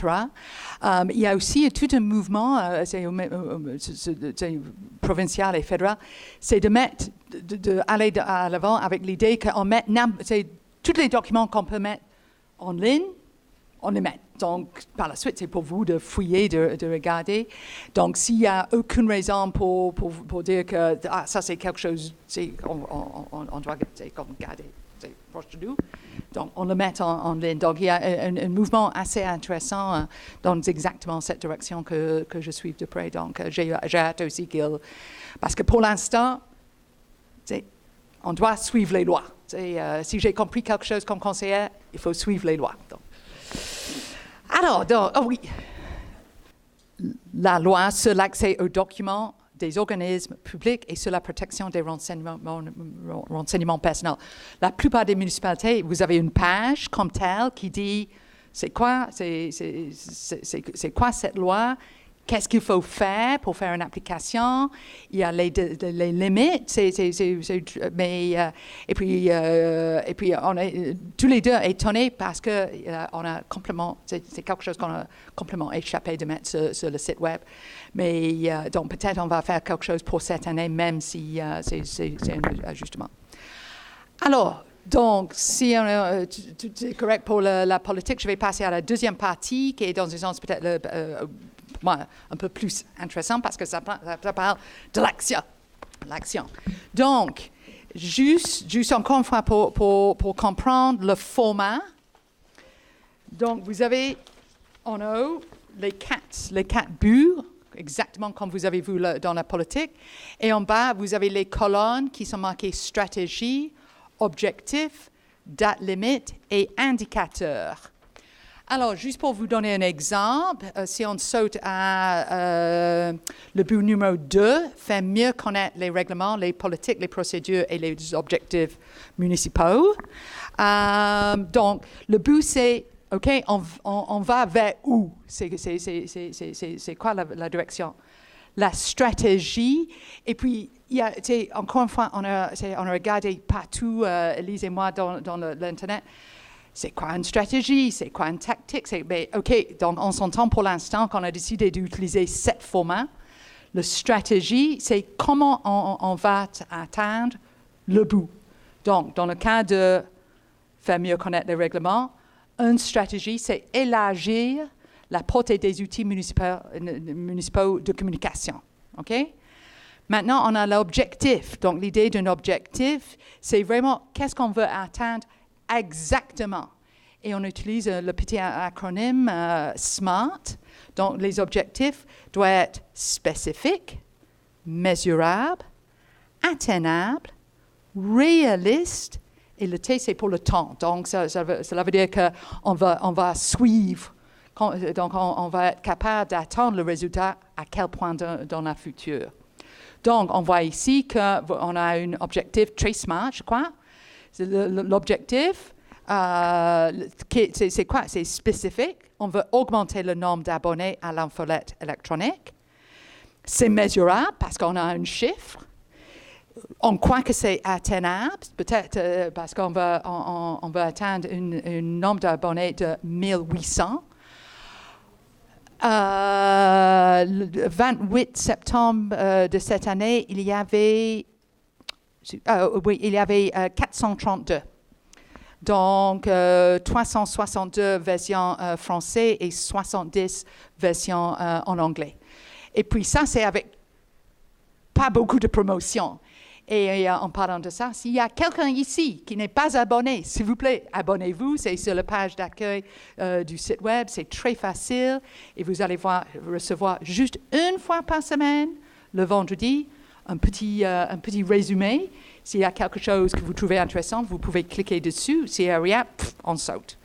B: Il y a aussi tout un mouvement, provincial et fédéral, c'est de mettre, d'aller à l'avant avec l'idée qu'on met tous les documents qu'on peut mettre en ligne, on les met. Donc, par la suite, c'est pour vous de fouiller, de regarder. Donc, s'il n'y a aucune raison pour dire que ça, c'est quelque chose, on doit garder, c'est proche de nous. Donc, on le met en ligne. Donc, il y a un mouvement assez intéressant dans exactement cette direction que je suis de près. Donc, j'ai hâte aussi parce que pour l'instant, on doit suivre les lois. Si j'ai compris quelque chose comme conseillère, il faut suivre les lois. Donc. Alors, oui, la loi sur l'accès aux documents des organismes publics et sur la protection des renseignements personnels. La plupart des municipalités, vous avez une page comme telle qui dit c'est quoi cette loi, qu'est-ce qu'il faut faire pour faire une application, il y a les limites, et puis on est tous les deux étonnés parce que on a complètement, c'est quelque chose qu'on a complètement échappé de mettre sur le site web. Mais donc peut-être on va faire quelque chose pour cette année, même si c'est un ajustement. Alors, donc, si tout est correct pour la politique, je vais passer à la deuxième partie, qui est dans un sens peut-être moi, un peu plus intéressant parce que ça parle de l'action. Donc, juste encore une fois pour comprendre le format. Donc, vous avez en haut les quatre buts, exactement comme vous avez vu dans la politique. Et en bas, vous avez les colonnes qui sont marquées stratégie, objectif, date limite et indicateur. Alors, juste pour vous donner un exemple, si on saute à le but numéro 2, faire mieux connaître les règlements, les politiques, les procédures et les objectifs municipaux. Donc, le but, c'est, OK, on va vers où? C'est quoi la direction? La stratégie. Et puis, il y a, encore une fois, on a regardé partout, Elise et moi, dans l'Internet. C'est quoi une stratégie? C'est quoi une tactique? OK, donc on s'entend pour l'instant qu'on a décidé d'utiliser 7 formats. La stratégie, c'est comment on va atteindre le but. Donc, dans le cas de faire mieux connaître les règlements, une stratégie, c'est élargir la portée des outils municipaux de communication. OK? Maintenant, on a l'objectif. Donc, l'idée d'un objectif, c'est vraiment qu'est-ce qu'on veut atteindre exactement. Et on utilise le petit acronyme SMART. Donc, les objectifs doivent être spécifiques, mesurables, atteignables, réalistes, et le T, c'est pour le temps. Donc, cela veut dire qu'on va suivre Donc, on va être capable d'attendre le résultat à quel point dans le futur. Donc, on voit ici qu'on a un objectif très smart, je crois. L'objectif, c'est quoi? C'est spécifique. On veut augmenter le nombre d'abonnés à l'infolette électronique. C'est mesurable parce qu'on a un chiffre. On croit que c'est atteignable, peut-être parce qu'on veut, on veut atteindre un nombre d'abonnés de 1800. Le 28 septembre de cette année, il y avait 432. Donc, 362 versions françaises et 70 versions en anglais. Et puis ça, c'est avec pas beaucoup de promotion. Et en parlant de ça, s'il y a quelqu'un ici qui n'est pas abonné, s'il vous plaît, abonnez-vous. C'est sur la page d'accueil du site web. C'est très facile. Et vous allez recevoir juste une fois par semaine, le vendredi, un petit résumé. S'il y a quelque chose que vous trouvez intéressant, vous pouvez cliquer dessus. S'il n'y a rien, on saute.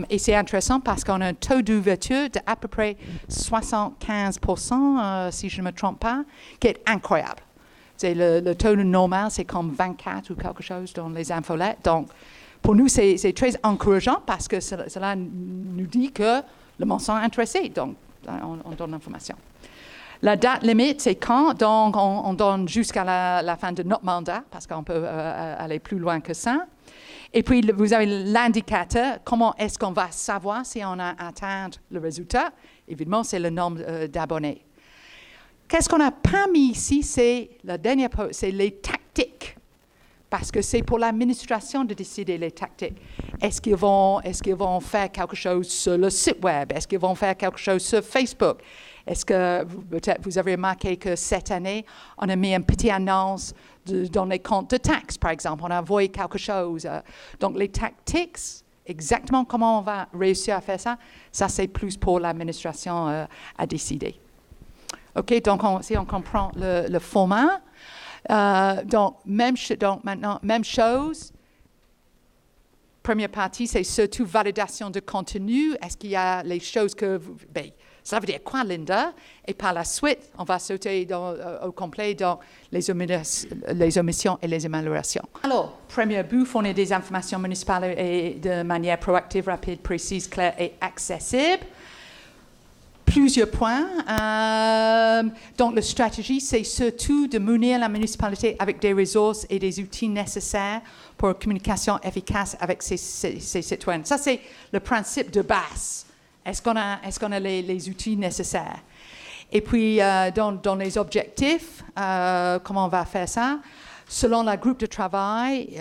B: Et c'est intéressant parce qu'on a un taux d'ouverture d'à peu près 75%, si je ne me trompe pas, qui est incroyable. C'est le taux normal, c'est comme 24 ou quelque chose dans les infolettes. Donc, pour nous, c'est très encourageant parce que cela nous dit que le monde sont intéressés. Donc, on donne l'information. La date limite, c'est quand? Donc, on donne jusqu'à la fin de notre mandat parce qu'on peut aller plus loin que ça. Et puis, vous avez l'indicateur. Comment est-ce qu'on va savoir si on a atteint le résultat? Évidemment, c'est le nombre d'abonnés. Qu'est-ce qu'on n'a pas mis ici? C'est la dernière part, c'est les tactiques. Parce que c'est pour l'administration de décider les tactiques. Est-ce qu'ils vont faire quelque chose sur le site web? Est-ce qu'ils vont faire quelque chose sur Facebook? Est-ce que peut-être vous avez remarqué que cette année, on a mis une petite annonce dans les comptes de taxes, par exemple. On a envoyé quelque chose. Donc, les tactiques, exactement comment on va réussir à faire ça, ça c'est plus pour l'administration à décider. OK, donc si on comprend le format, donc maintenant, même chose. Première partie, c'est surtout validation de contenu. Est-ce qu'il y a les choses que ça veut dire quoi, Linda? Et par la suite, on va sauter au complet dans les omissions et les améliorations. Alors, premier but, fournir des informations municipales et de manière proactive, rapide, précise, claire et accessible. Plusieurs points. Donc, la stratégie, c'est surtout de munir la municipalité avec des ressources et des outils nécessaires pour une communication efficace avec ses citoyens. Ça, c'est le principe de base. Est-ce qu'on a les outils nécessaires? Et puis, dans les objectifs, comment on va faire ça? Selon le groupe de travail,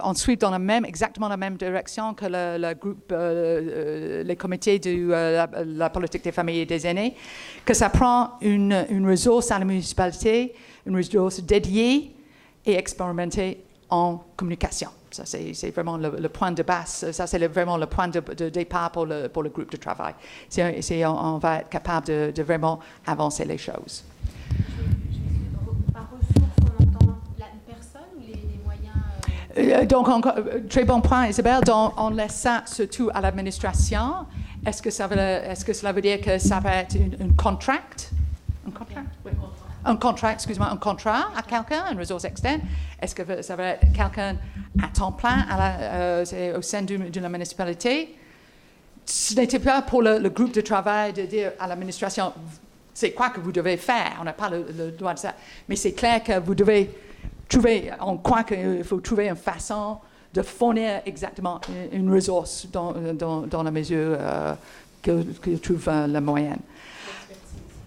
B: on suit dans exactement la même direction que le groupe, les comités de la politique des familles et des aînés, que ça prend une ressource à la municipalité, une ressource dédiée et expérimentée en communication. Ça, c'est vraiment le point de base. Ça, c'est vraiment le point de départ pour le groupe de travail. On va être capable de vraiment avancer les choses.
D: Par ressources, on entend la personne ou les moyens
B: Donc, très bon point, Isabelle. Donc, on laisse ça surtout à l'administration. Est-ce que cela veut dire que ça va être un contract? Un contract? Oui. Un contrat à quelqu'un, une ressource externe. Est-ce que ça va être quelqu'un à temps plein au sein de la municipalité? Ce n'était pas pour le groupe de travail de dire à l'administration, c'est quoi que vous devez faire. On n'a pas le droit de ça. Mais c'est clair que vous devez trouver, on croit qu'il faut trouver une façon de fournir exactement une ressource dans la mesure qu'il trouve la moyenne.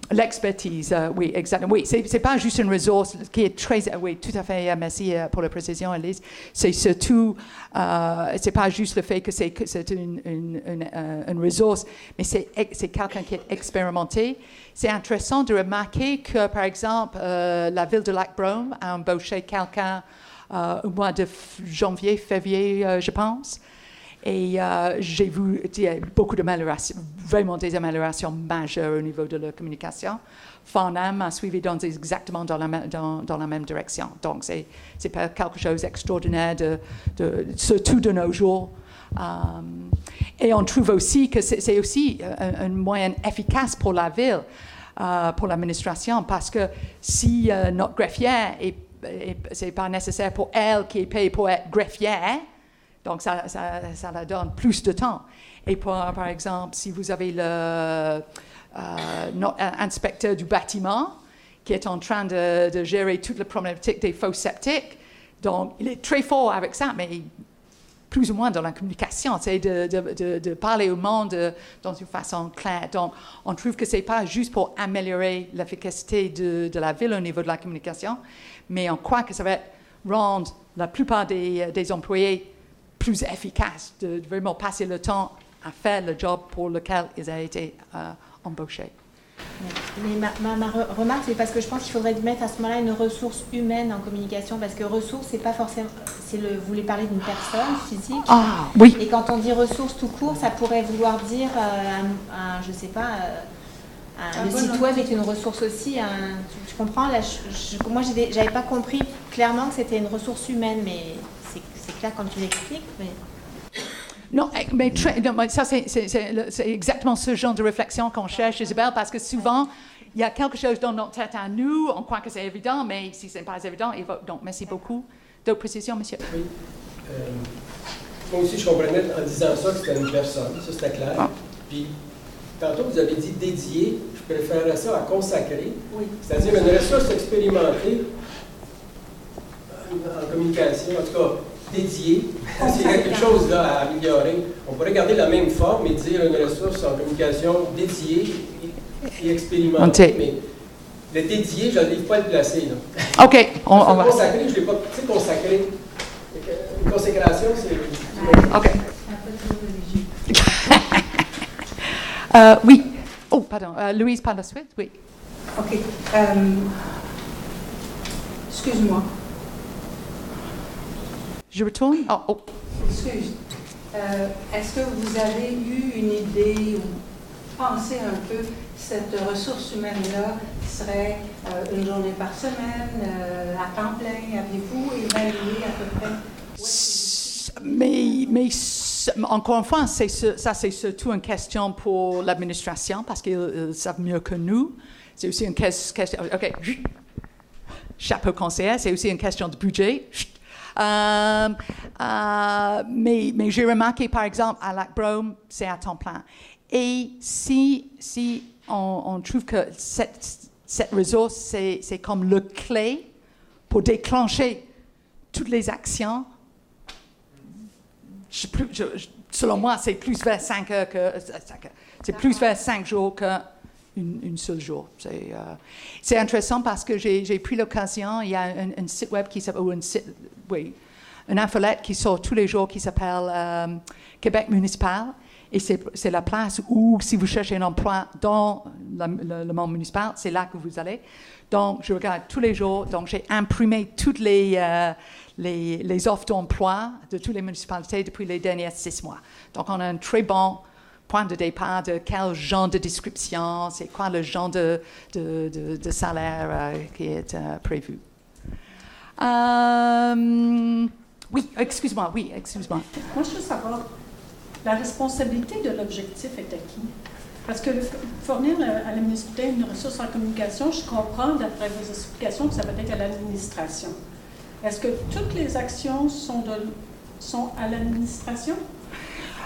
B: L'expertise, oui, exactement. Oui, c'est pas juste une ressource qui est très... Oui, tout à fait, merci pour la précision, Elise. C'est surtout, c'est pas juste le fait que c'est une ressource, mais c'est quelqu'un qui est expérimenté. C'est intéressant de remarquer que, par exemple, la ville de Lac-Brome a embauché quelqu'un au mois de janvier, février, je pense. Et j'ai vu beaucoup d'améliorations, vraiment des améliorations majeures au niveau de la communication. Farnham a suivi exactement dans la même direction. Donc, c'est pas quelque chose d'extraordinaire, surtout de nos jours. Et on trouve aussi que c'est aussi un moyen efficace pour la ville, pour l'administration, parce que si notre greffière, c'est pas nécessaire pour elle qui est payée pour être greffière, donc ça la donne plus de temps. Et par exemple, si vous avez notre inspecteur du bâtiment qui est en train de gérer toute la problématique des fosses septiques, donc il est très fort avec ça, mais plus ou moins dans la communication, c'est de parler au monde dans une façon claire. Donc, on trouve que ce n'est pas juste pour améliorer l'efficacité de la ville au niveau de la communication, mais on croit que ça va rendre la plupart des employés plus efficaces, de vraiment passer le temps à faire le job pour lequel ils ont été embauchés.
D: Mais ma remarque, c'est parce que je pense qu'il faudrait mettre à ce moment-là une ressource humaine en communication, parce que ressource, c'est pas forcément... vous voulez parler d'une personne physique.
B: Ah, oui.
D: Et quand on dit ressource tout court, ça pourrait vouloir dire, je sais pas, le site web est une ressource aussi. Tu comprends là, moi, j'avais pas compris clairement que c'était une ressource humaine, mais c'est clair quand tu l'expliques. Mais...
B: Non, mais ça, c'est exactement ce genre de réflexion qu'on cherche, Isabelle, parce que souvent, il y a quelque chose dans notre tête à nous, on croit que c'est évident, mais si ce n'est pas évident, donc merci beaucoup. D'autres précisions, monsieur?
C: Oui. Moi aussi, je comprenais en disant ça que c'était une personne, ça c'était clair.
B: Ah.
C: Puis, tantôt, vous avez dit dédié, je préférerais ça à consacrer,
E: Oui.
C: c'est-à-dire une ressource expérimentée en communication, en tout cas, dédié, s'il y a quelque chose là à améliorer, on pourrait garder la même forme et dire une ressource en communication dédiée et expérimentée. Mais le dédié, je n'arrive pas à le placer. Là.
B: OK. On va...
C: Consacré, je ne l'ai pas. Tu sais, consacré. Une consécration, c'est.
B: OK.
E: Un peu trop religieux.
B: Oui. Oh, pardon. Louise, par la suite? Oui.
E: OK. Excuse-moi.
B: Je retourne? Oh.
E: Excuse. Est-ce que vous avez eu une idée ou pensé un peu cette ressource humaine-là serait une journée par semaine, à temps plein? Avez-vous évalué à peu près?
B: Mais encore une fois, c'est surtout une question pour l'administration parce qu'ils savent mieux que nous. C'est aussi une question. OK. Chapeau conseiller, c'est aussi une question de budget. Mais j'ai remarqué, par exemple, à Lac-Brome, c'est à temps plein. Et si on trouve que cette ressource, c'est comme le clé pour déclencher toutes les actions, selon moi, c'est plus vers 5 heures c'est plus vers 5 jours qu'une seule jour. C'est intéressant parce que j'ai pris l'occasion, il y a un site web qui s'appelle, une infolette qui sort tous les jours qui s'appelle Québec municipal. Et c'est la place où, si vous cherchez un emploi dans le monde municipal, c'est là que vous allez. Donc, je regarde tous les jours. Donc, j'ai imprimé toutes les offres d'emploi de toutes les municipalités depuis les derniers 6 mois. Donc, on a un très bon point de départ de quel genre de description, c'est quoi le genre de salaire qui est prévu. Oui, excuse-moi.
E: Moi, je veux savoir, la responsabilité de l'objectif est à qui? Parce que fournir à la municipalité une ressource en communication, je comprends, d'après vos explications, que ça va être à l'administration. Est-ce que toutes les actions sont à l'administration?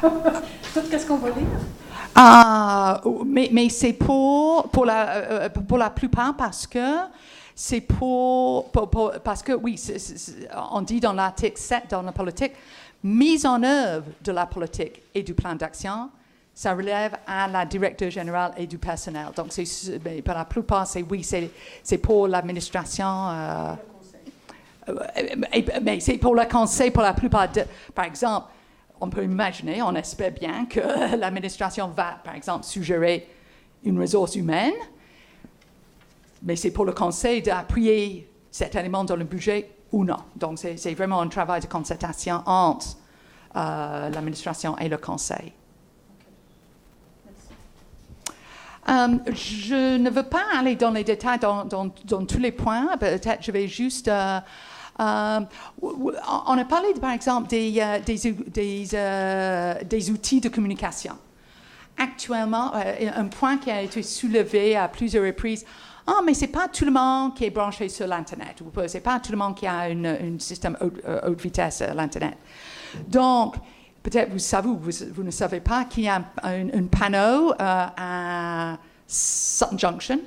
E: Tout qu'est-ce qu'on va lire?
B: Mais c'est pour la plupart parce que c'est parce que, oui, on dit dans l'article 7, dans la politique, mise en œuvre de la politique et du plan d'action, ça relève à la directrice générale et du personnel. Donc, pour la plupart, c'est pour l'administration. Mais c'est pour le conseil, pour la plupart. Par exemple, on peut imaginer, on espère bien que l'administration va, par exemple, suggérer une ressource humaine, mais c'est pour le conseil d'appuyer cet élément dans le budget ou non. Donc, c'est vraiment un travail de concertation entre l'administration et le conseil. Je ne veux pas aller dans les détails dans tous les points. Peut-être je vais juste On a parlé, par exemple, des outils de communication. Actuellement, un point qui a été soulevé à plusieurs reprises, mais ce n'est pas tout le monde qui est branché sur l'Internet, ou ce n'est pas tout le monde qui a un système haute vitesse à l'Internet. Donc, peut-être vous ne savez pas qu'il y a un panneau à Sutton Junction,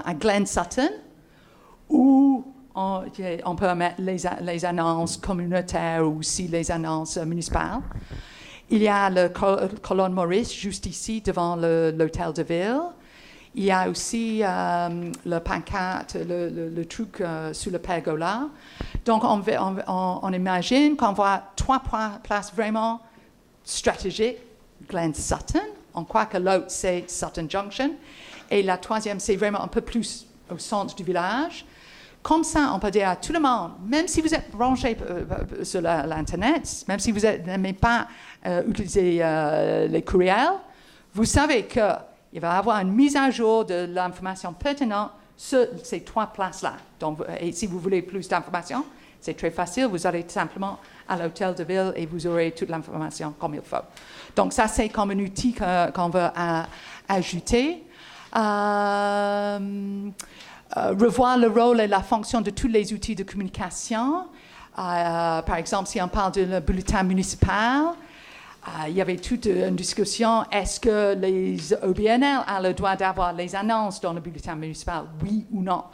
B: à Glen Sutton, où on peut mettre les annonces communautaires ou aussi les annonces municipales. Il y a le colonne Maurice juste ici devant l'hôtel de ville. Il y a aussi le pancarte, le truc sous le pergola. Donc, on imagine qu'on voit 3 places vraiment stratégiques. Glen Sutton, on croit que l'autre, c'est Sutton Junction. Et la troisième, c'est vraiment un peu plus au centre du village. Comme ça, on peut dire à tout le monde, même si vous êtes branché sur l'Internet, même si vous n'aimez pas utiliser les courriels, vous savez qu'il va y avoir une mise à jour de l'information pertinente sur ces 3 places-là. Donc, et si vous voulez plus d'informations, c'est très facile. Vous allez simplement à l'hôtel de ville et vous aurez toute l'information comme il faut. Donc, ça, c'est comme un outil qu'on veut ajouter. Revoir le rôle et la fonction de tous les outils de communication. Par exemple, si on parle de bulletin municipal, il y avait toute une discussion, est-ce que les OBNL ont le droit d'avoir les annonces dans le bulletin municipal, oui ou non?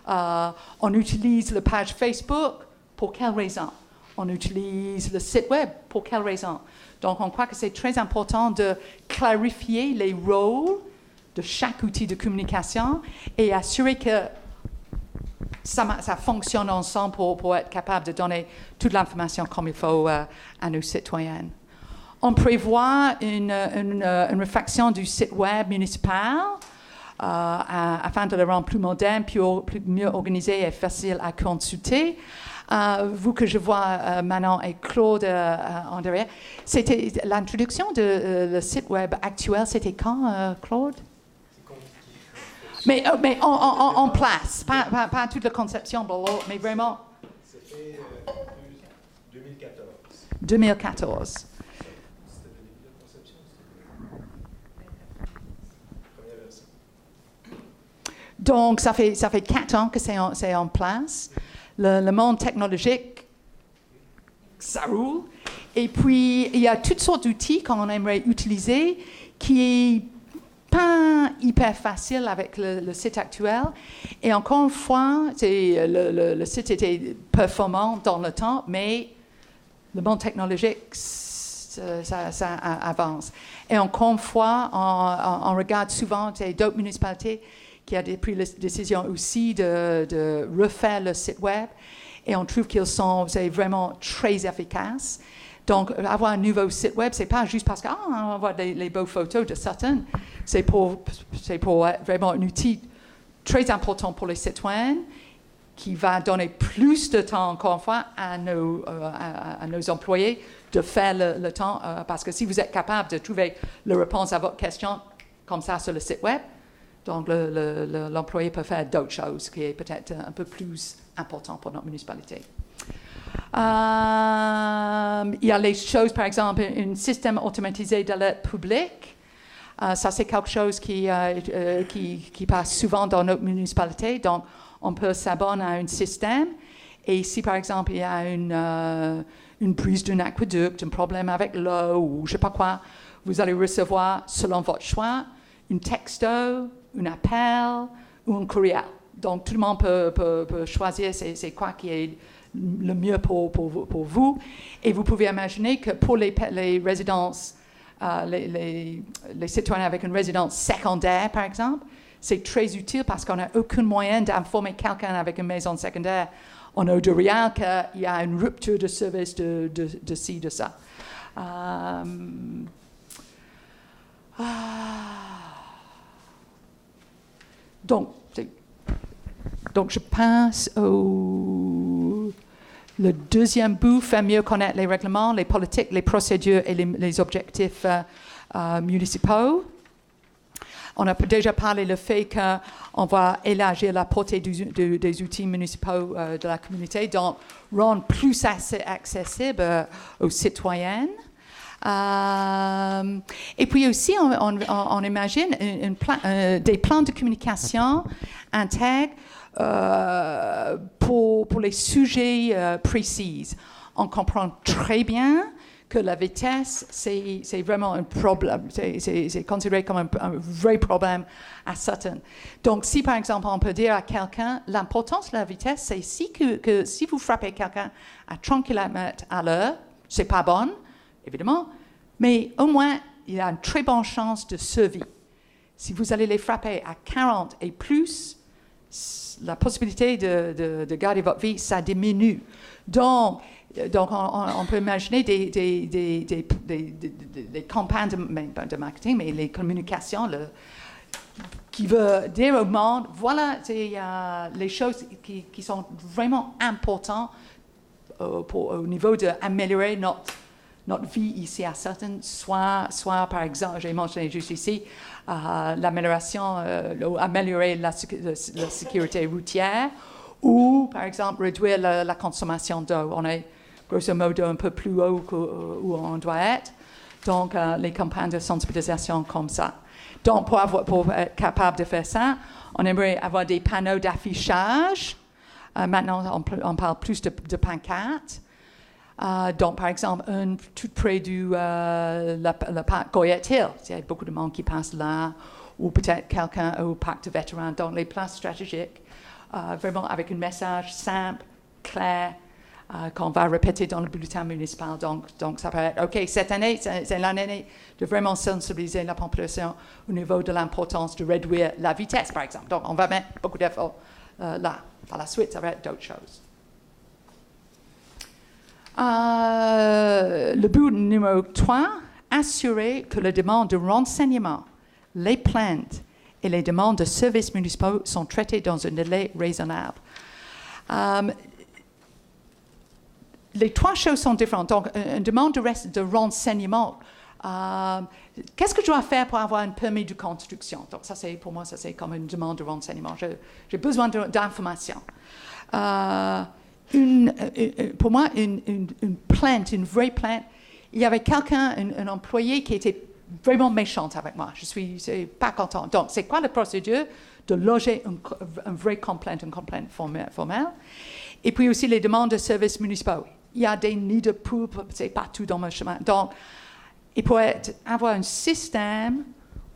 B: On utilise la page Facebook, pour quelle raison? On utilise le site web, pour quelle raison? Donc, on croit que c'est très important de clarifier les rôles de chaque outil de communication et assurer que ça fonctionne ensemble pour être capable de donner toute l'information comme il faut à nos citoyens. On prévoit une réflexion du site web municipal afin de le rendre plus moderne, mieux organisé et facile à consulter. Vous que je vois maintenant et Claude en derrière, c'était l'introduction de le site web actuel, c'était quand, Claude? Mais en place, pas toute la conception, mais vraiment.
G: C'était 2014.
B: 2014.
G: C'était le début de la conception, c'était la première version.
B: Donc, ça fait 4 ans que c'est en place. Le monde technologique, ça roule. Et puis, il y a toutes sortes d'outils qu'on aimerait utiliser qui pas hyper facile avec le site actuel. Et encore une fois, le site était performant dans le temps, mais le monde technologique, ça avance. Et encore une fois, on regarde souvent d'autres municipalités qui ont pris la décision aussi de refaire le site web. Et on trouve qu'ils sont vraiment très efficaces. Donc, avoir un nouveau site web, ce n'est pas juste parce qu'on voit les beaux photos de Sutton. C'est pour être vraiment un outil très important pour les citoyens qui va donner plus de temps, encore une fois, à nos employés de faire le temps. Parce que si vous êtes capable de trouver la réponse à votre question comme ça sur le site web, donc l'employé peut faire d'autres choses qui est peut-être un peu plus important pour notre municipalité. Il y a les choses, par exemple, un système automatisé d'alerte publique. Ça, c'est quelque chose qui passe souvent dans notre municipalité. Donc, on peut s'abonner à un système. Et si, par exemple, il y a une brise d'un aqueduc, un problème avec l'eau ou je ne sais pas quoi, vous allez recevoir, selon votre choix, un texto, un appel ou un courriel. Donc, tout le monde peut choisir c'est quoi qui est le mieux pour vous. Et vous pouvez imaginer que pour les résidences, les citoyens avec une résidence secondaire, par exemple, c'est très utile parce qu'on n'a aucun moyen d'informer quelqu'un avec une maison secondaire en Haut-de-Rial qu'il y a une rupture de service de ci, de ça. Donc, je passe au le deuxième bout, faire mieux connaître les règlements, les politiques, les procédures et les objectifs municipaux. On a déjà parlé du fait qu'on va élargir la portée des outils municipaux de la communauté, donc rendre plus accessible aux citoyennes. Et puis aussi, on imagine des plans de communication intègres pour les sujets précis. On comprend très bien que la vitesse, c'est vraiment un problème. C'est considéré comme un vrai problème à certains. Donc, si par exemple, on peut dire à quelqu'un, l'importance de la vitesse, c'est que si vous frappez quelqu'un à 30 km à l'heure, c'est pas bon, évidemment, mais au moins, il y a une très bonne chance de survie. Si vous allez les frapper à 40 et plus, la possibilité de garder votre vie, ça diminue. Donc on peut imaginer des campagnes de marketing, mais les communications, qui veut dire au monde, voilà les choses qui sont vraiment importantes au niveau d'améliorer notre vie ici à certaines, soit par exemple, j'ai mentionné juste ici, l'amélioration, améliorer la sécurité routière, ou par exemple réduire la consommation d'eau. On est grosso modo un peu plus haut où on doit être, donc les campagnes de sensibilisation comme ça. Donc pour être capable de faire ça, on aimerait avoir des panneaux d'affichage. Maintenant, on parle plus de pancartes. Donc, par exemple, tout près du le parc Goyette Hill. Il y a beaucoup de monde qui passe là, ou peut-être quelqu'un au parc de vétérans. Donc, les places stratégiques, vraiment avec un message simple, clair, qu'on va répéter dans le bulletin municipal. Donc ça peut être, OK, cette année, c'est l'année de vraiment sensibiliser la population au niveau de l'importance de réduire la vitesse, par exemple. Donc, on va mettre beaucoup d'efforts là. Par la suite, ça va être d'autres choses. Le but numéro 3, assurer que les demandes de renseignement, les plaintes et les demandes de services municipaux sont traitées dans un délai raisonnable. Les trois choses sont différentes. Donc, une demande de renseignement. Qu'est-ce que je dois faire pour avoir un permis de construction? Donc, pour moi, c'est comme une demande de renseignement. J'ai besoin d'informations. Pour moi, une plainte, une vraie plainte, il y avait quelqu'un, un employé qui était vraiment méchant avec moi. Je suis pas content. Donc, c'est quoi la procédure de loger une vraie complainte, une complainte formelle? Et puis aussi les demandes de services municipaux. Il y a des nids de poules, c'est partout dans mon chemin. Donc, il pourrait avoir un système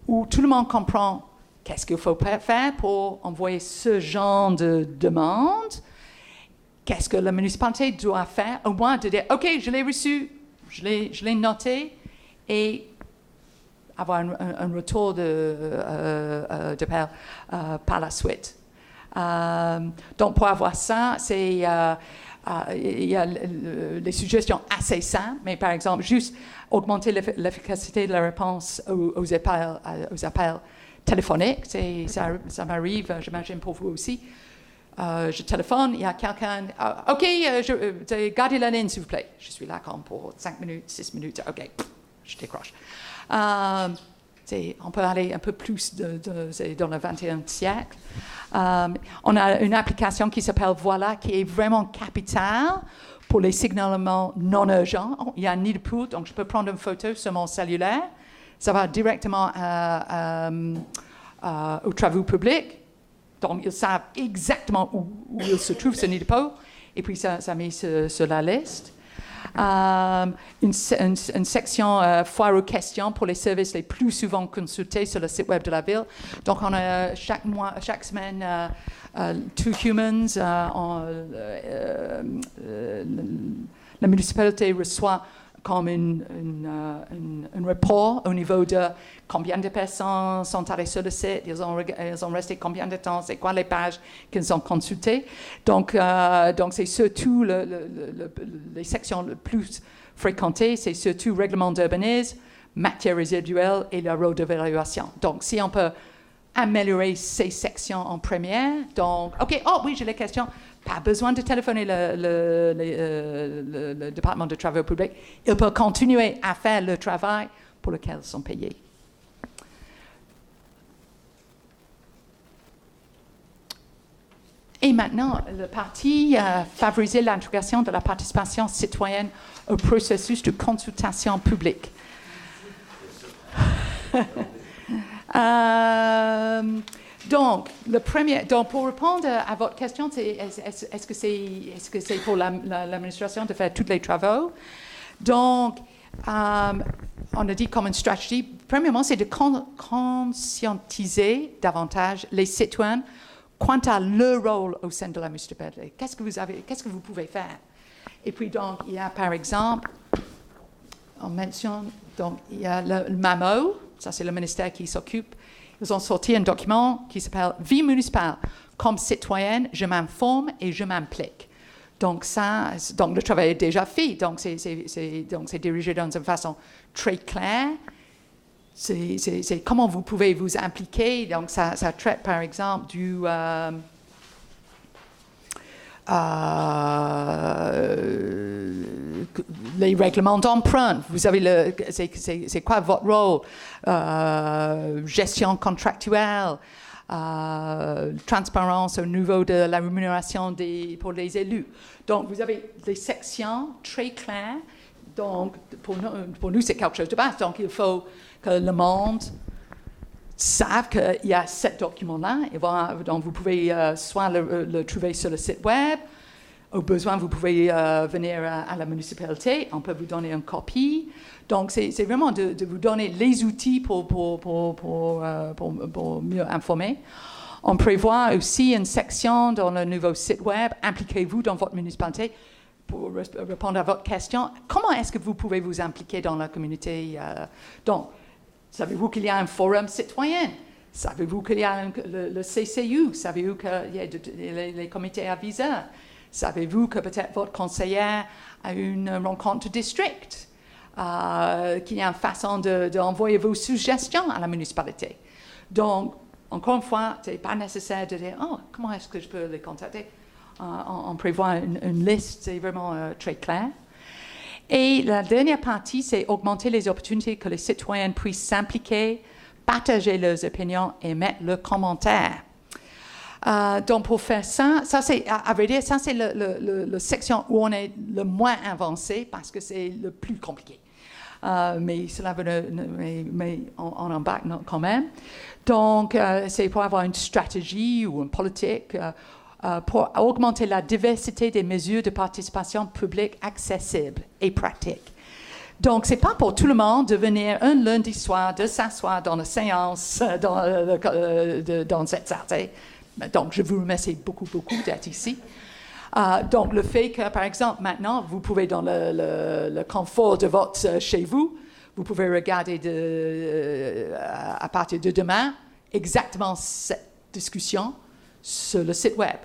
B: où tout le monde comprend qu'est-ce qu'il faut faire pour envoyer ce genre de demande. Qu'est-ce que la municipalité doit faire? Au moins de dire, OK, je l'ai reçu, je l'ai noté, et avoir un retour d'appel par la suite. Donc, pour avoir ça, il y a les suggestions assez simples, mais par exemple, juste augmenter l'efficacité de la réponse aux appels téléphoniques. Ça m'arrive, j'imagine pour vous aussi. Je téléphone, il y a quelqu'un, OK, gardez la ligne, s'il vous plaît. Je suis là comme pour 5 minutes, 6 minutes, OK, je décroche. On peut aller un peu plus dans le 21e siècle. On a une application qui s'appelle Voilà, qui est vraiment capitale pour les signalements non urgents. Il y a un nid de poule, donc je peux prendre une photo sur mon cellulaire. Ça va directement aux travaux publics. Donc, ils savent exactement où il se trouve, ce nid de poule. Et puis, ça met sur la liste. Une section foire aux questions pour les services les plus souvent consultés sur le site web de la ville. Donc, on a chaque semaine, Two Humans, la municipalité reçoit comme un rapport au niveau de combien de personnes sont allées sur le site, ils ont resté combien de temps, c'est quoi les pages qu'ils ont consultées. Donc c'est surtout les sections les plus fréquentées, c'est surtout règlement d'urbanisme, matière résiduelle et le rôle d'évaluation. Donc, si on peut améliorer ces sections en première, donc, OK, oui, j'ai les questions. Pas besoin de téléphoner le département de travaux publics. Ils peuvent continuer à faire le travail pour lequel ils sont payés. Et maintenant, le parti favoriser l'intégration de la participation citoyenne au processus de consultation publique. Donc, pour répondre à votre question, est-ce que c'est pour l'administration de faire tous les travaux? Donc, on a dit comme une stratégie, premièrement, c'est de conscientiser davantage les citoyens quant à leur rôle au sein de la municipalité. Qu'est-ce que vous pouvez faire? Et puis, donc, il y a par exemple, on mentionne, donc, il y a le MAMO, ça c'est le ministère qui s'occupe. Ils ont sorti un document qui s'appelle « Vie municipale. Comme citoyenne, je m'informe et je m'implique ». Donc, le travail est déjà fait. Donc, c'est dirigé dans une façon très claire. C'est comment vous pouvez vous impliquer. Donc, ça traite, par exemple, les règlements d'emprunt. Vous avez c'est quoi votre rôle? Gestion contractuelle, transparence au niveau de la rémunération pour les élus. Donc, vous avez des sections très claires. Donc, pour nous, c'est quelque chose de base. Donc, il faut que le monde sache qu'il y a ce document-là. Donc, vous pouvez soit le trouver sur le site web. Au besoin, vous pouvez venir à la municipalité. On peut vous donner une copie. Donc, c'est vraiment de vous donner les outils pour mieux informer. On prévoit aussi une section dans le nouveau site web, impliquez-vous dans votre municipalité. Pour répondre à votre question, comment est-ce que vous pouvez vous impliquer dans la communauté? Donc, savez-vous qu'il y a un forum citoyen? Savez-vous qu'il y a le CCU? Savez-vous qu'il y a les comités aviseurs? Savez-vous que peut-être votre conseillère a une rencontre de district? Qu'il y a une façon d'envoyer vos suggestions à la municipalité? Donc, encore une fois, ce n'est pas nécessaire de dire « Oh, comment est-ce que je peux les contacter ?» On prévoit une liste, c'est vraiment très clair. Et la dernière partie, c'est augmenter les opportunités que les citoyens puissent s'impliquer, partager leurs opinions et mettre leurs commentaires. Donc, pour faire ça c'est, à vrai dire, ça, c'est la section où on est le moins avancé parce que c'est le plus compliqué. Mais on embarque quand même. Donc, c'est pour avoir une stratégie ou une politique pour augmenter la diversité des mesures de participation publique accessibles et pratiques. Donc, ce n'est pas pour tout le monde de venir un lundi soir, de s'asseoir dans la séance, dans cette salle. Donc, je vous remercie beaucoup d'être ici. Donc, le fait que, par exemple, maintenant, vous pouvez, dans le confort de votre chez vous, vous pouvez regarder à partir de demain exactement cette discussion sur le site web.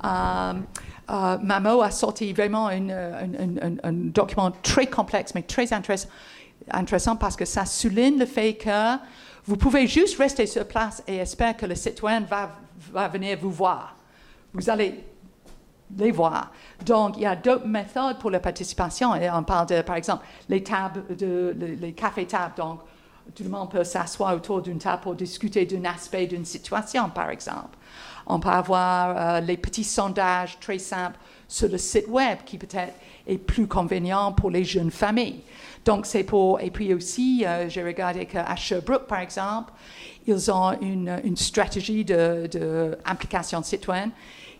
B: MAMO a sorti vraiment un document très complexe, mais très intéressant parce que ça souligne le fait que vous pouvez juste rester sur place et espérer que le citoyen va venir vous voir. Vous allez les voir. Donc, il y a d'autres méthodes pour la participation. Et on parle de, par exemple, les cafés-tables. Donc, tout le monde peut s'asseoir autour d'une table pour discuter d'un aspect d'une situation, par exemple. On peut avoir les petits sondages très simples sur le site web qui peut-être est plus convenient pour les jeunes familles. Donc, c'est pour... Et puis aussi, j'ai regardé qu'à Sherbrooke, par exemple, ils ont une stratégie d'implication citoyenne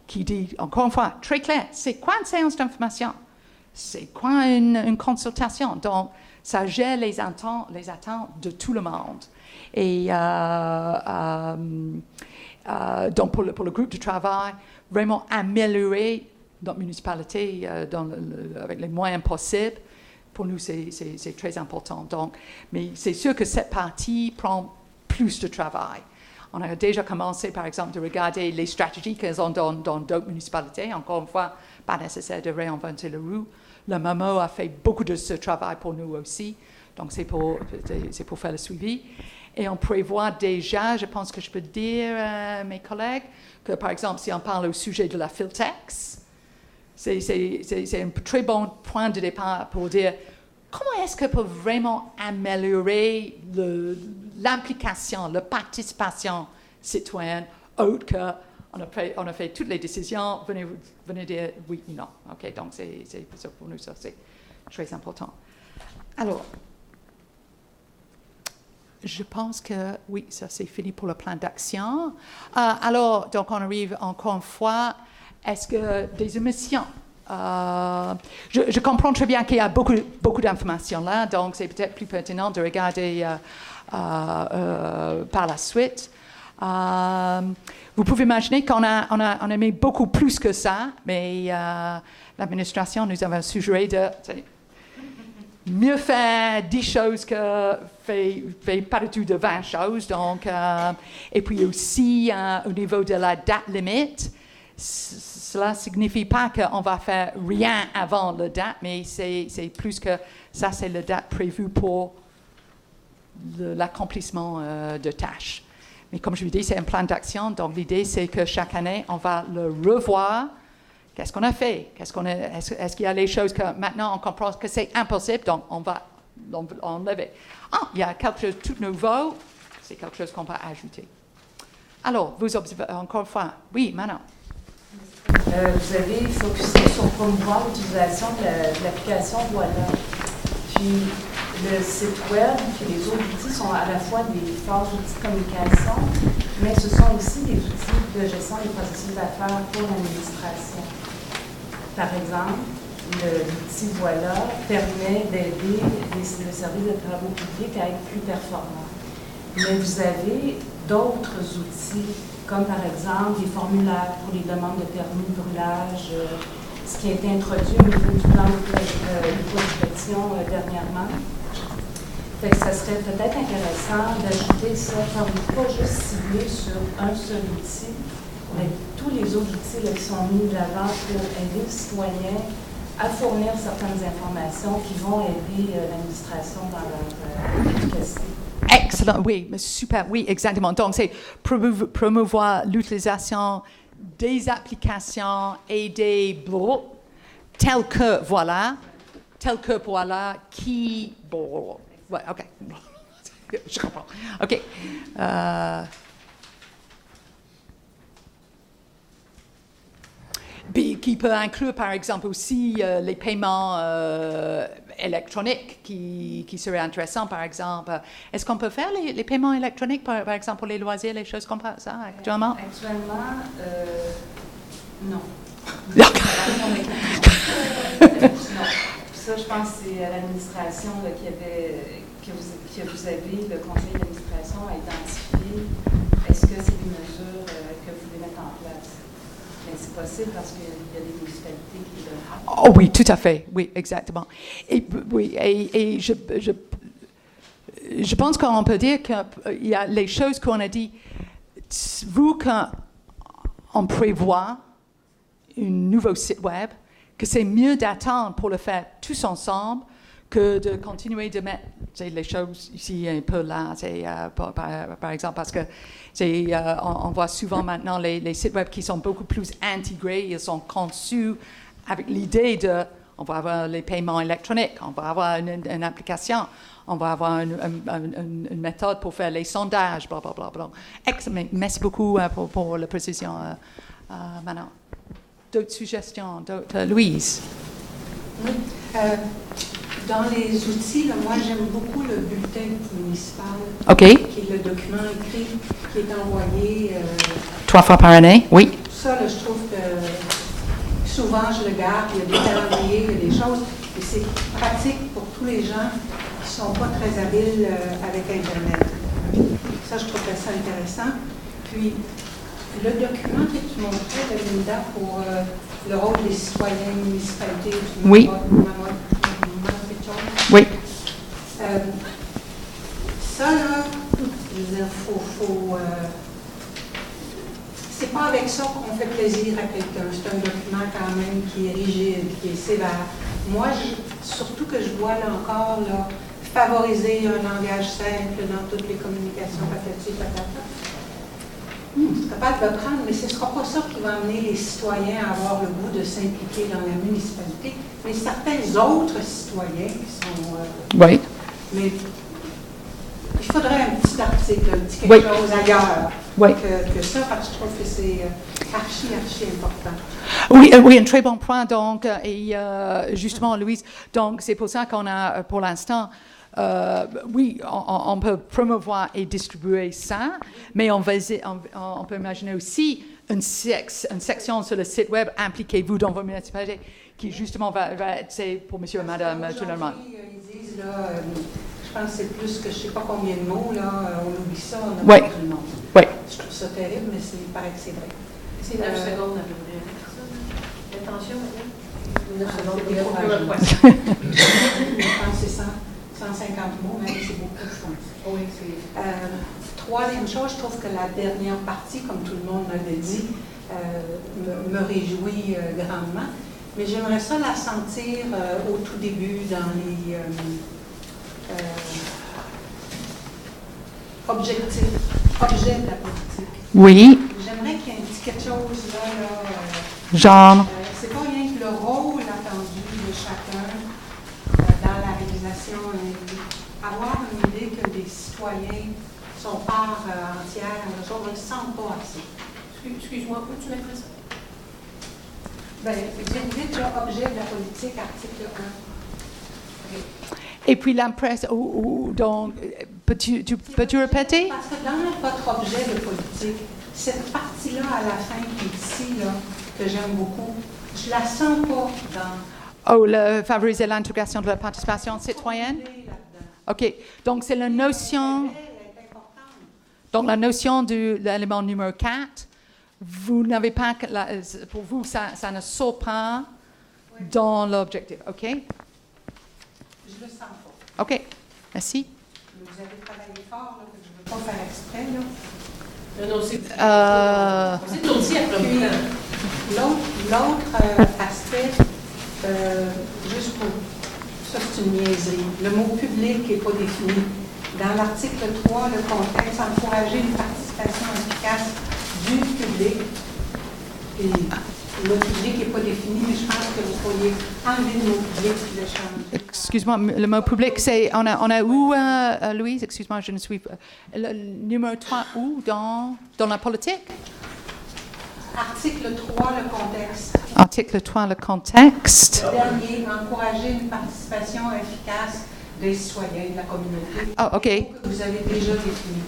B: qui dit, encore une fois, très clair, c'est quoi une séance d'information? C'est quoi une consultation? Donc, ça gère les attentes de tout le monde. Et donc, pour le groupe de travail, vraiment améliorer notre municipalité avec les moyens possibles, pour nous, c'est très important. Donc, mais c'est sûr que cette partie prend plus de travail. On a déjà commencé, par exemple, de regarder les stratégies qu'elles ont dans d'autres municipalités. Encore une fois, pas nécessaire de réinventer la roue. Le MAMO a fait beaucoup de ce travail pour nous aussi. Donc, c'est pour faire le suivi. Et on prévoit déjà, je pense que je peux dire à mes collègues, que par exemple, si on parle au sujet de la Filtex, c'est un très bon point de départ pour dire comment est-ce qu'on peut vraiment améliorer l'implication, la participation citoyenne, autre on a fait toutes les décisions, venez dire oui ou non. OK, donc c'est ça pour nous, ça c'est très important. Alors, je pense que oui, ça c'est fini pour le plan d'action. Alors, donc on arrive encore une fois, est-ce que des émissions? Je comprends très bien qu'il y a beaucoup d'informations là, donc c'est peut-être plus pertinent de regarder par la suite. Vous pouvez imaginer qu'on a mis beaucoup plus que ça, mais l'administration nous avait suggéré de mieux faire 10 choses que fait pas du tout de 20 choses. Donc, et puis aussi, au niveau de la date limite, cela ne signifie pas qu'on va faire rien avant la date, mais c'est plus que ça, c'est la date prévue pour l'accomplissement de tâches. Mais comme je vous dis, c'est un plan d'action, donc l'idée, c'est que chaque année, on va le revoir. Qu'est-ce qu'on a fait? Est-ce qu'il y a les choses que maintenant on comprend que c'est impossible, donc on va l'enlever. Il y a quelque chose de tout nouveau, c'est quelque chose qu'on va ajouter. Alors, vous observez encore une fois. Oui, Manon.
H: Vous avez focusé sur promouvoir l'utilisation de l'application Voilà. Puis le site web et les autres outils sont à la fois des forts outils de communication, mais ce sont aussi des outils de gestion des processus d'affaires pour l'administration. Par exemple, l'outil Voilà permet d'aider le service de travaux publics à être plus performant. Mais vous avez d'autres outils, comme par exemple des formulaires pour les demandes de permis de brûlage, ce qui a été introduit au niveau du plan d'éco-inspection dernièrement. Fait que ça serait peut-être intéressant d'ajouter ça, pas juste ciblé sur un seul outil, mais tous les autres outils là, qui sont mis de l'avant pour aider le citoyen à fournir certaines informations qui vont aider l'administration dans leur efficacité.
B: Excellent, oui, super, oui, exactement. Donc, c'est promouvoir l'utilisation des applications et des blocs tels que Voilà, qui... Bon, ouais, OK. Je comprends. OK. Qui peut inclure, par exemple, aussi les paiements électroniques qui seraient intéressants, par exemple. Est-ce qu'on peut faire les paiements électroniques, par exemple, pour les loisirs, les choses comme ça, actuellement?
H: Actuellement, non.
B: Non.
H: Ça, je pense que c'est à l'administration que vous avez, le conseil d'administration, à identifier. Est-ce que c'est des mesures que vous voulez mettre en place? Mais c'est possible parce qu'il y a des municipalités qui le font.
B: Oh oui, tout à fait. Oui, exactement. Et je pense qu'on peut dire qu'il y a les choses qu'on a dit. Vu qu'on prévoit un nouveau site web, que c'est mieux d'attendre pour le faire tous ensemble que de continuer de mettre les choses ici un peu là, par exemple, parce que on voit souvent maintenant les sites web qui sont beaucoup plus intégrés, ils sont conçus avec l'idée on va avoir les paiements électroniques, on va avoir une application, on va avoir une méthode pour faire les sondages, blablabla. Merci beaucoup pour la précision, Manon. D'autres suggestions? Louise?
E: Oui. Dans les outils, là, moi, j'aime beaucoup le bulletin municipal,
B: OK.
E: Qui est le document écrit qui est envoyé.
B: 3 fois par année, oui.
E: Ça, là, je trouve que souvent, je le garde. Il y a des calendriers, il y a des choses. Et c'est pratique pour tous les gens qui ne sont pas très habiles avec Internet. Ça, je trouve ça intéressant. Puis, le document que tu montrais, Linda, pour le rôle des citoyens municipalités,
B: oui. Oui.
E: Ça, là, je veux dire, c'est pas avec ça qu'on fait plaisir à quelqu'un. C'est un document quand même qui est rigide, qui est sévère. Moi, surtout que je vois là encore, là, favoriser un langage simple dans toutes les communications, patati, patata. Je suis capable de le prendre, mais ce ne sera pas ça qui va amener les citoyens à avoir le goût de s'impliquer dans la municipalité, mais certains autres citoyens qui sont...
B: oui.
E: Mais il faudrait un petit article, un petit quelque chose ailleurs
B: oui.
E: que ça, parce que je trouve que c'est... archi important.
B: Oui, oui, un très bon point. Donc, justement, Louise, donc c'est pour ça qu'on a, pour l'instant, oui, on peut promouvoir et distribuer ça, mais on peut imaginer aussi une section sur le site web, impliquez-vous dans vos municipalités, qui justement va être, c'est pour monsieur et madame, tout le monde.
E: Ils disent, là, je pense que c'est plus que je ne sais pas combien de mots, là, on oublie ça, on a
B: Oui.
E: pas tout le monde.
B: Oui.
E: Je trouve ça terrible, mais il paraît que c'est vrai.
F: C'est 9 secondes à peu près. Attention, maintenant. 9 secondes,
E: c'est
F: pour
E: décourageant.
F: un poisson.
E: Je pense que c'est 150 mots, mais c'est beaucoup, je pense.
F: Oui, c'est...
E: Troisième chose, je trouve que la dernière partie, comme tout le monde l'avait dit, me réjouit grandement. Mais j'aimerais ça la sentir au tout début dans les objets de la politique.
B: Oui,
E: J'aimerais qu'il y ait un petit quelque chose là
B: genre,
E: c'est pas rien que le rôle attendu de chacun dans la réalisation, avoir une idée que les citoyens sont part entière, on ne le sent pas assez.
F: Excuse-moi, peux-tu mettre ça?
E: Bien, vite, là, objet de la politique, article 1.
B: et puis l'impression, donc, peux-tu répéter?
E: Parce que dans votre objet de politique, cette partie-là à la fin qui est ici, là, que j'aime beaucoup, je la sens pas dans...
B: Oh, favoriser l'intégration de la participation citoyenne? OK. Donc, c'est la notion... Donc, la notion de l'élément numéro 4, vous n'avez pas... pour vous, ça ne sort pas dans l'objectif. OK?
E: Je le sens pas.
B: OK. Merci.
E: Vous avez travaillé fort, là, que je ne veux pas faire exprès, là.
F: Non, c'est aussi à promouvoir.
E: L'autre aspect, juste pour... Ça, c'est une niaiserie. Le mot public n'est pas défini. Dans l'article 3, le contexte, encourager une participation efficace du public. Et le public n'est pas défini, mais je pense que vous pourriez enlever le mot public et le changer.
B: Excuse-moi, le mot public, c'est... On a où, Louise? Excuse-moi, je ne suis pas... Le numéro 3, où? Dans la politique?
E: Article 3, le contexte.
B: Article 3, le contexte.
E: Le dernier, encourager une participation efficace des citoyens de la communauté.
B: Ah, OK.
E: Que vous avez déjà défini.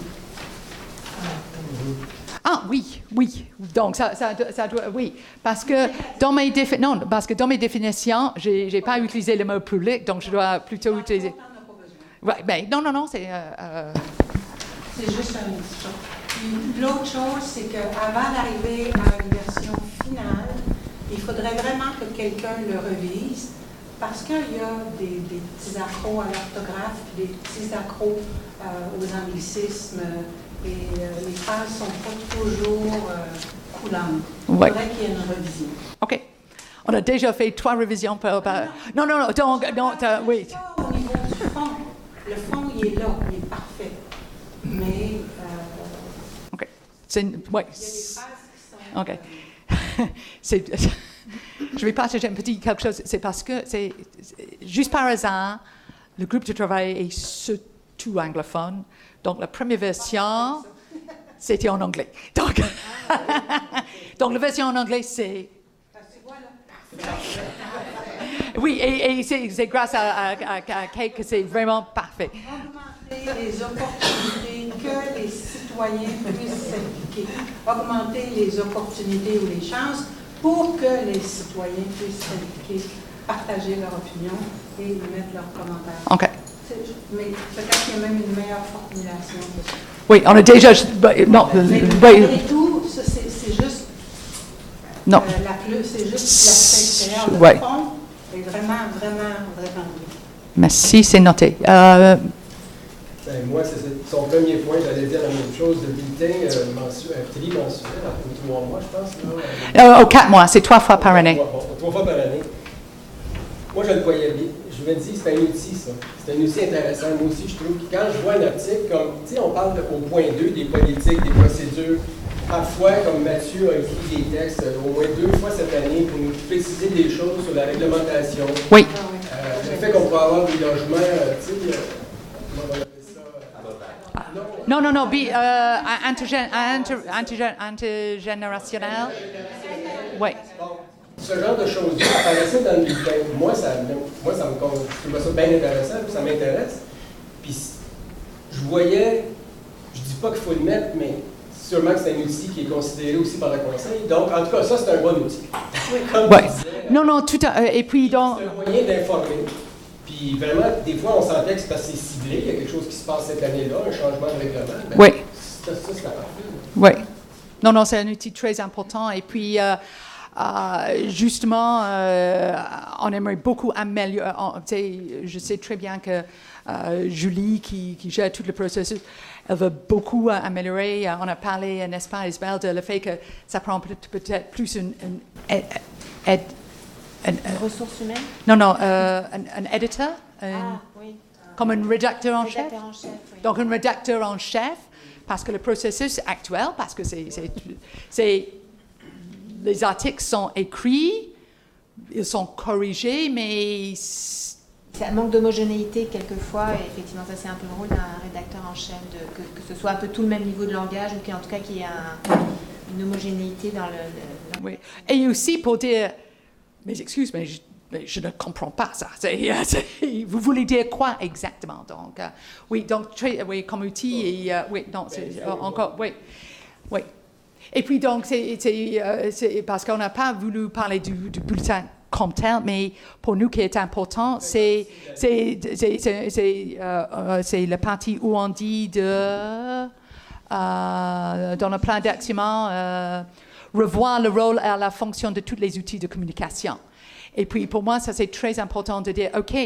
B: Ah, oui. Donc, ça doit... Oui. Parce que dans mes définitions, je n'ai pas utilisé le mot public, donc je dois plutôt utiliser... Ouais, ben, non, c'est...
E: C'est juste un petit chose. Puis l'autre chose, c'est qu'avant d'arriver à une version finale, il faudrait vraiment que quelqu'un le revise, parce qu'il y a des petits accros à l'orthographe, des petits accros aux anglicismes, et les phrases ne sont pas toujours coulantes. Il faudrait qu'il y ait une revision.
B: OK. On a déjà fait 3 révisions par... Non, donc, oui.
E: Au niveau du fond, le fond, il est là, il est parfait. Mais...
B: OK.
E: Il y a des phrases qui sont...
B: OK. Je vais partager un petit quelque chose. C'est parce que, c'est juste par hasard, le groupe de travail est surtout anglophone. Donc, la première version, c'était en anglais. Donc la version en anglais, c'est... Oui, et c'est grâce à Kate que c'est vraiment parfait.
E: Augmenter les opportunités que les citoyens puissent s'impliquer. Augmenter les opportunités ou les chances pour que les citoyens puissent s'impliquer, partager leur opinion et mettre leurs commentaires.
B: OK.
E: Mais peut-être qu'il y a même une meilleure formulation de ça.
B: Oui, on a déjà... Non,
E: mais
B: oui.
E: malgré tout, c'est juste...
B: Non.
E: C'est juste l'aspect extérieur. Le
B: Ouais.
E: fond est vraiment bien.
B: Merci, c'est noté.
C: Ben, moi, c'est son premier point, j'allais dire la même chose, le bulletin trimensuel, après 3 mois, je pense. Là,
B: 4 mois, c'est 3 fois par année.
C: Bon, 3 fois par année. Moi, je le voyais bien. Je me dis, c'est un outil, ça. C'est un outil intéressant. Moi aussi, je trouve que quand je vois un article comme, tu sais, on parle au point 2 des politiques, des procédures. Parfois, comme Mathieu a écrit des textes au moins 2 fois cette année pour nous préciser des choses sur la réglementation.
B: Oui.
C: Le fait qu'on pourrait avoir des logements, tu sais, comment on appelle ça? Non,
B: Non, intergénérationnel. Oui.
C: Ce genre de choses-là apparaissait dans le bulletin. Moi, ça me compte. Je trouve ça bien intéressant, puis ça m'intéresse. Puis je voyais, je dis pas qu'il faut le mettre, mais sûrement que c'est un outil qui est considéré aussi par le Conseil. Donc, en tout cas, ça, c'est un bon outil. Comme tu disais,
B: Non, tout à et puis donc.
C: C'est un moyen d'informer. Puis vraiment, des fois, on sentait que c'est parce que c'est ciblé, il y a quelque chose qui se passe cette année-là, un changement de règlement. Ben,
B: Oui.
C: Ça, c'est la partie.
B: Oui. Non, c'est un outil très important. Et puis, justement, on aimerait beaucoup améliorer. Je sais très bien que Julie, qui gère tout le processus, elle veut beaucoup améliorer. On a parlé, n'est-ce pas, Isabelle, de le fait que ça prend peut-être plus une
D: Ressources humaines?
B: Non, un éditeur,
D: Oui.
B: comme un rédacteur en chef.
D: Oui.
B: Donc, un rédacteur en chef, parce que le processus actuel, parce que les articles sont écrits, ils sont corrigés, mais...
D: Ça manque d'homogénéité quelquefois, et effectivement, ça c'est un peu le rôle d'un rédacteur en chef, que ce soit un peu tout le même niveau de langage, ou qu'en tout cas qu'il y ait une homogénéité dans le...
B: Oui. Et aussi pour dire, mais excuse, mais je ne comprends pas ça. Vous voulez dire quoi exactement? Donc, oui, comme outil, et oui, non, c'est encore, oui. Et puis donc, c'est parce qu'on n'a pas voulu parler du bulletin comme tel, mais pour nous, qui est important, c'est la partie où on dit dans le plan d'action, revoir le rôle et la fonction de tous les outils de communication. Et puis, pour moi, ça, c'est très important de dire, OK,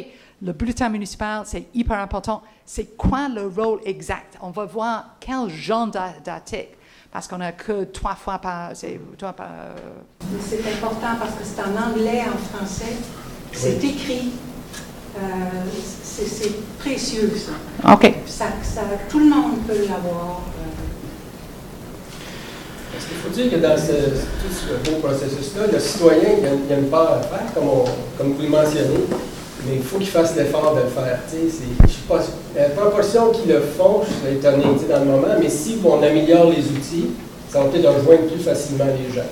B: le bulletin municipal, c'est hyper important. C'est quoi le rôle exact? On va voir quel genre d'article. Parce qu'on n'a que 3 fois par...
E: C'est important parce que c'est en anglais, en français. C'est écrit. C'est précieux, ça.
B: OK.
E: Tout le monde peut l'avoir.
C: Parce qu'il faut dire que dans tout ce beau processus-là, le citoyen, il y a une part à faire, comme vous le mentionnez, mais il faut qu'il fasse l'effort de le faire. La proportion qui le font, je suis étonné dans le moment, mais si on améliore les outils, ça va peut-être rejoindre plus facilement les gens.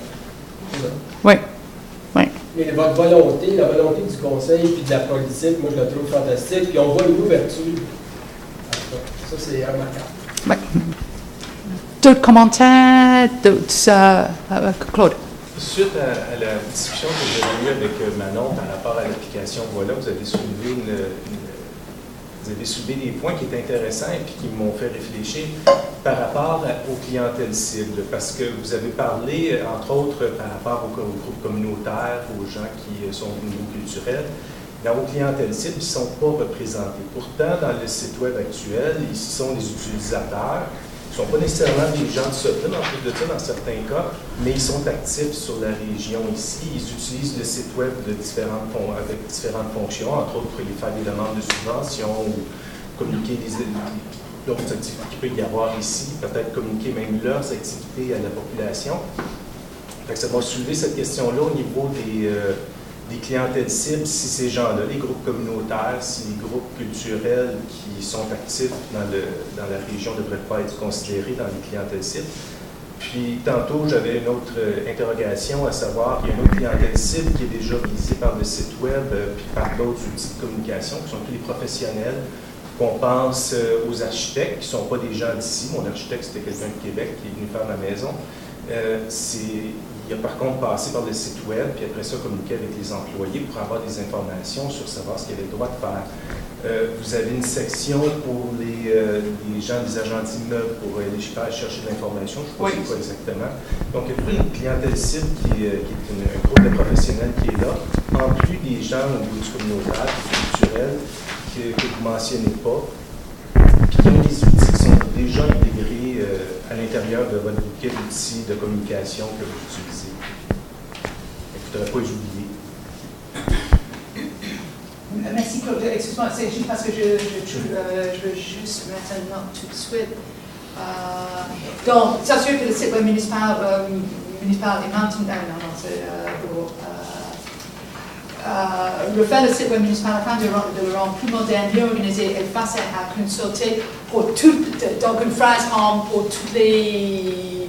B: Oui.
C: Mais votre volonté, la volonté du conseil puis de la politique, moi je la trouve fantastique, puis on voit une ouverture. Ça, c'est remarquable.
B: Oui. D'autres commentaires? Claude?
G: Suite à la discussion que j'ai eue avec Manon par rapport à l'application Voilà, vous avez soulevé des points qui étaient intéressants et puis qui m'ont fait réfléchir par rapport aux clientèles cibles. Parce que vous avez parlé, entre autres, par rapport aux groupes communautaires, aux gens qui sont au niveau culturel. Dans vos clientèles cibles, ils ne sont pas représentés. Pourtant, dans le site web actuel, ils sont des utilisateurs. Ils ne sont pas nécessairement des gens de Sutton, en plus de ça, dans certains cas, mais ils sont actifs sur la région ici. Ils utilisent le site web avec différentes fonctions, entre autres pour y faire des demandes de subventions ou communiquer d'autres activités qu'il peut y avoir ici, peut-être communiquer même leurs activités à la population. Fait que ça va soulever cette question-là au niveau des clientèles cibles, si ces gens-là, les groupes communautaires, si les groupes culturels qui sont actifs dans la région ne devraient pas être considérés dans les clientèles cibles. Puis tantôt, j'avais une autre interrogation, à savoir qu'il y a une autre clientèle cible qui est déjà visée par le site web puis par d'autres outils de communication qui sont tous les professionnels. Qu'on pense aux architectes qui ne sont pas des gens d'ici. Mon architecte, c'était quelqu'un de Québec qui est venu faire ma maison. Il a par contre passé par le site web, puis après ça, communiquer avec les employés pour avoir des informations sur savoir ce qu'il avait le droit de faire. Vous avez une section pour les gens, les agents d'immeubles, pour aller chercher de l'information, je ne sais pas c'est quoi exactement. Donc, il y a toute une clientèle cible qui est un groupe de professionnels qui est là, en plus des gens au niveau du communautaire, du culturel, que vous ne mentionnez pas, puis qui ont des outils qui sont déjà intégrés à l'intérieur de votre bouquet d'outils de communication que vous utilisez. Il ne faudrait pas les oublier.
B: Merci Claude. Excuse-moi, c'est juste parce que je veux juste mettre une note tout de suite. Donc, s'assurer que le site web municipal est maintenu. Non, c'est pour... refaire le site web municipal afin de le rendre plus moderne, mieux organisé et facile à consulter pour donc une phrase comme pour tous les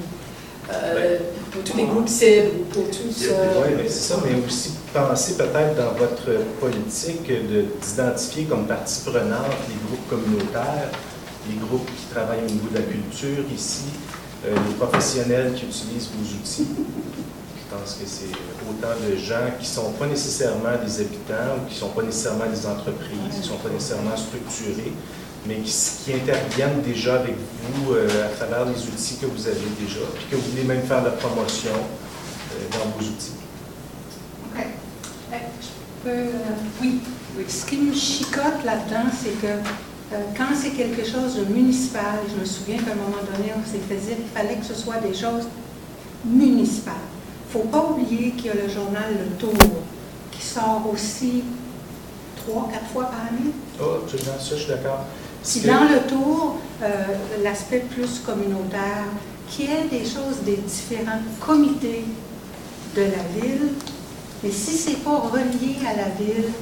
B: groupes cibles, pour tous...
G: Oui, mais c'est ça, mais aussi penser peut-être dans votre politique d'identifier comme partie prenante les groupes communautaires, les groupes qui travaillent au niveau de la culture ici, les professionnels qui utilisent vos outils. Je pense que c'est autant de gens qui ne sont pas nécessairement des habitants ou qui ne sont pas nécessairement des entreprises, qui ne sont pas nécessairement structurés, mais qui interviennent déjà avec vous à travers les outils que vous avez déjà, puis que vous voulez même faire la promotion dans vos outils.
E: OK. Oui. Ce qui me chicote là-dedans, c'est que quand c'est quelque chose de municipal, je me souviens qu'à un moment donné, on s'est fait dire qu'il fallait que ce soit des choses municipales. Il ne faut pas oublier qu'il y a le journal Le Tour, qui sort aussi 3-4 fois par année.
G: Oh, absolument, ça, je suis d'accord.
E: Si dans Le Tour, l'aspect plus communautaire, qu'il y ait des choses des différents comités de la ville, mais si ce n'est pas relié à la ville,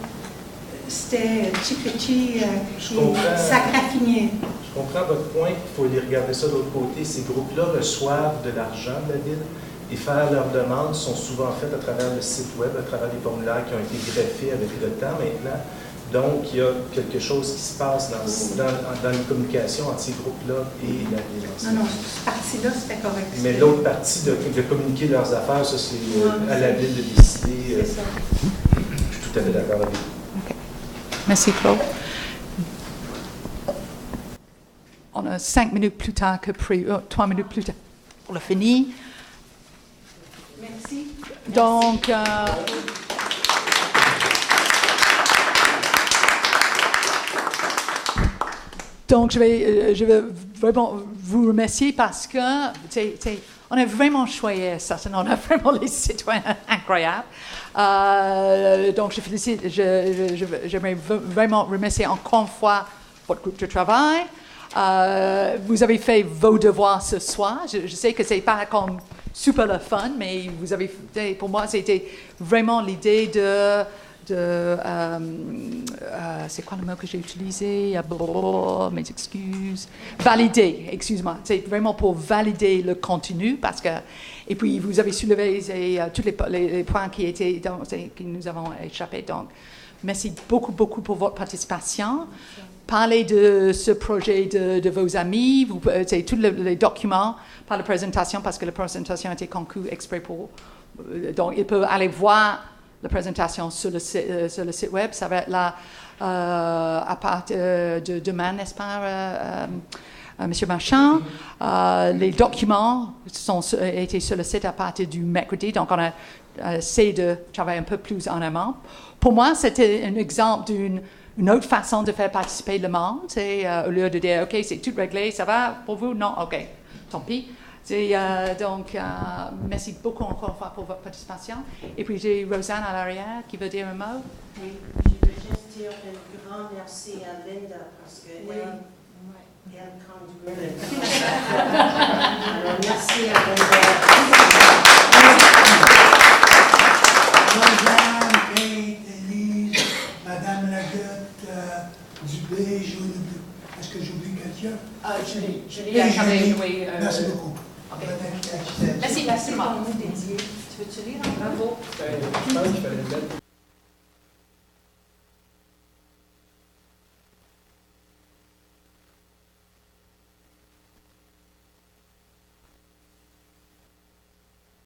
E: c'était chiquichi, ça graffinait.
G: Je comprends votre point, il faut aller regarder ça de l'autre côté. Ces groupes-là reçoivent de l'argent de la ville et faire leurs demandes sont souvent faites à travers le site web, à travers des formulaires qui ont été greffés avec le temps maintenant. Donc, il y a quelque chose qui se passe dans les communications entre ces groupes-là et la ville.
E: Non, cette partie-là, c'était correct.
G: Mais l'autre partie de communiquer leurs affaires, ça, c'est à la ville de décider.
E: C'est ça.
G: Je suis tout à fait d'accord avec vous.
B: Merci, Claude. On a 5 minutes plus tard que prévu, 3 minutes plus tard. On l'a fini.
E: Merci.
B: Donc, je vais vraiment vous remercier parce que on a vraiment choisi ça. On a vraiment les citoyens incroyables. Donc, j'aimerais vraiment remercier encore une fois votre groupe de travail. Vous avez fait vos devoirs ce soir. Je sais que c'est pas comme super le fun, mais vous avez, pour moi, c'était vraiment l'idée c'est quoi le mot que j'ai utilisé? Mes excuses. Valider, excuse-moi. C'est vraiment pour valider le contenu parce que, et puis vous avez soulevé tous les points qui nous avons échappé. Donc, merci beaucoup pour votre participation. Parlez de ce projet de vos amis, tous les documents par la présentation parce que la présentation a été conçue exprès pour. Donc, ils peuvent aller voir la présentation sur le site web. Ça va être là à partir de demain, n'est-ce pas, M. Marchand? Les documents ont été sur le site à partir du mercredi, donc on a essayé de travailler un peu plus en amont. Pour moi, c'était un exemple d'une autre façon de faire participer le monde. Au lieu de dire, OK, c'est tout réglé, ça va pour vous? Non, OK, tant pis. Donc, merci beaucoup encore une fois pour votre participation. Et puis, j'ai Rosanne à l'arrière qui veut dire un mot.
I: Oui, je veux juste dire un grand merci à Linda parce qu'elle conduit. Alors, merci à Linda.
A: Rosanne, Kate, Élise, Madame Lagutte, Dubé, Julie. Est-ce que j'oublie quelqu'un?
B: Julie a jamais joué.
A: Merci beaucoup.
B: Okay. Merci, merci.
E: C'est pour nous dédié. Tu veux-tu lire?
B: Bravo.
C: Je pense qu'il fallait le mettre.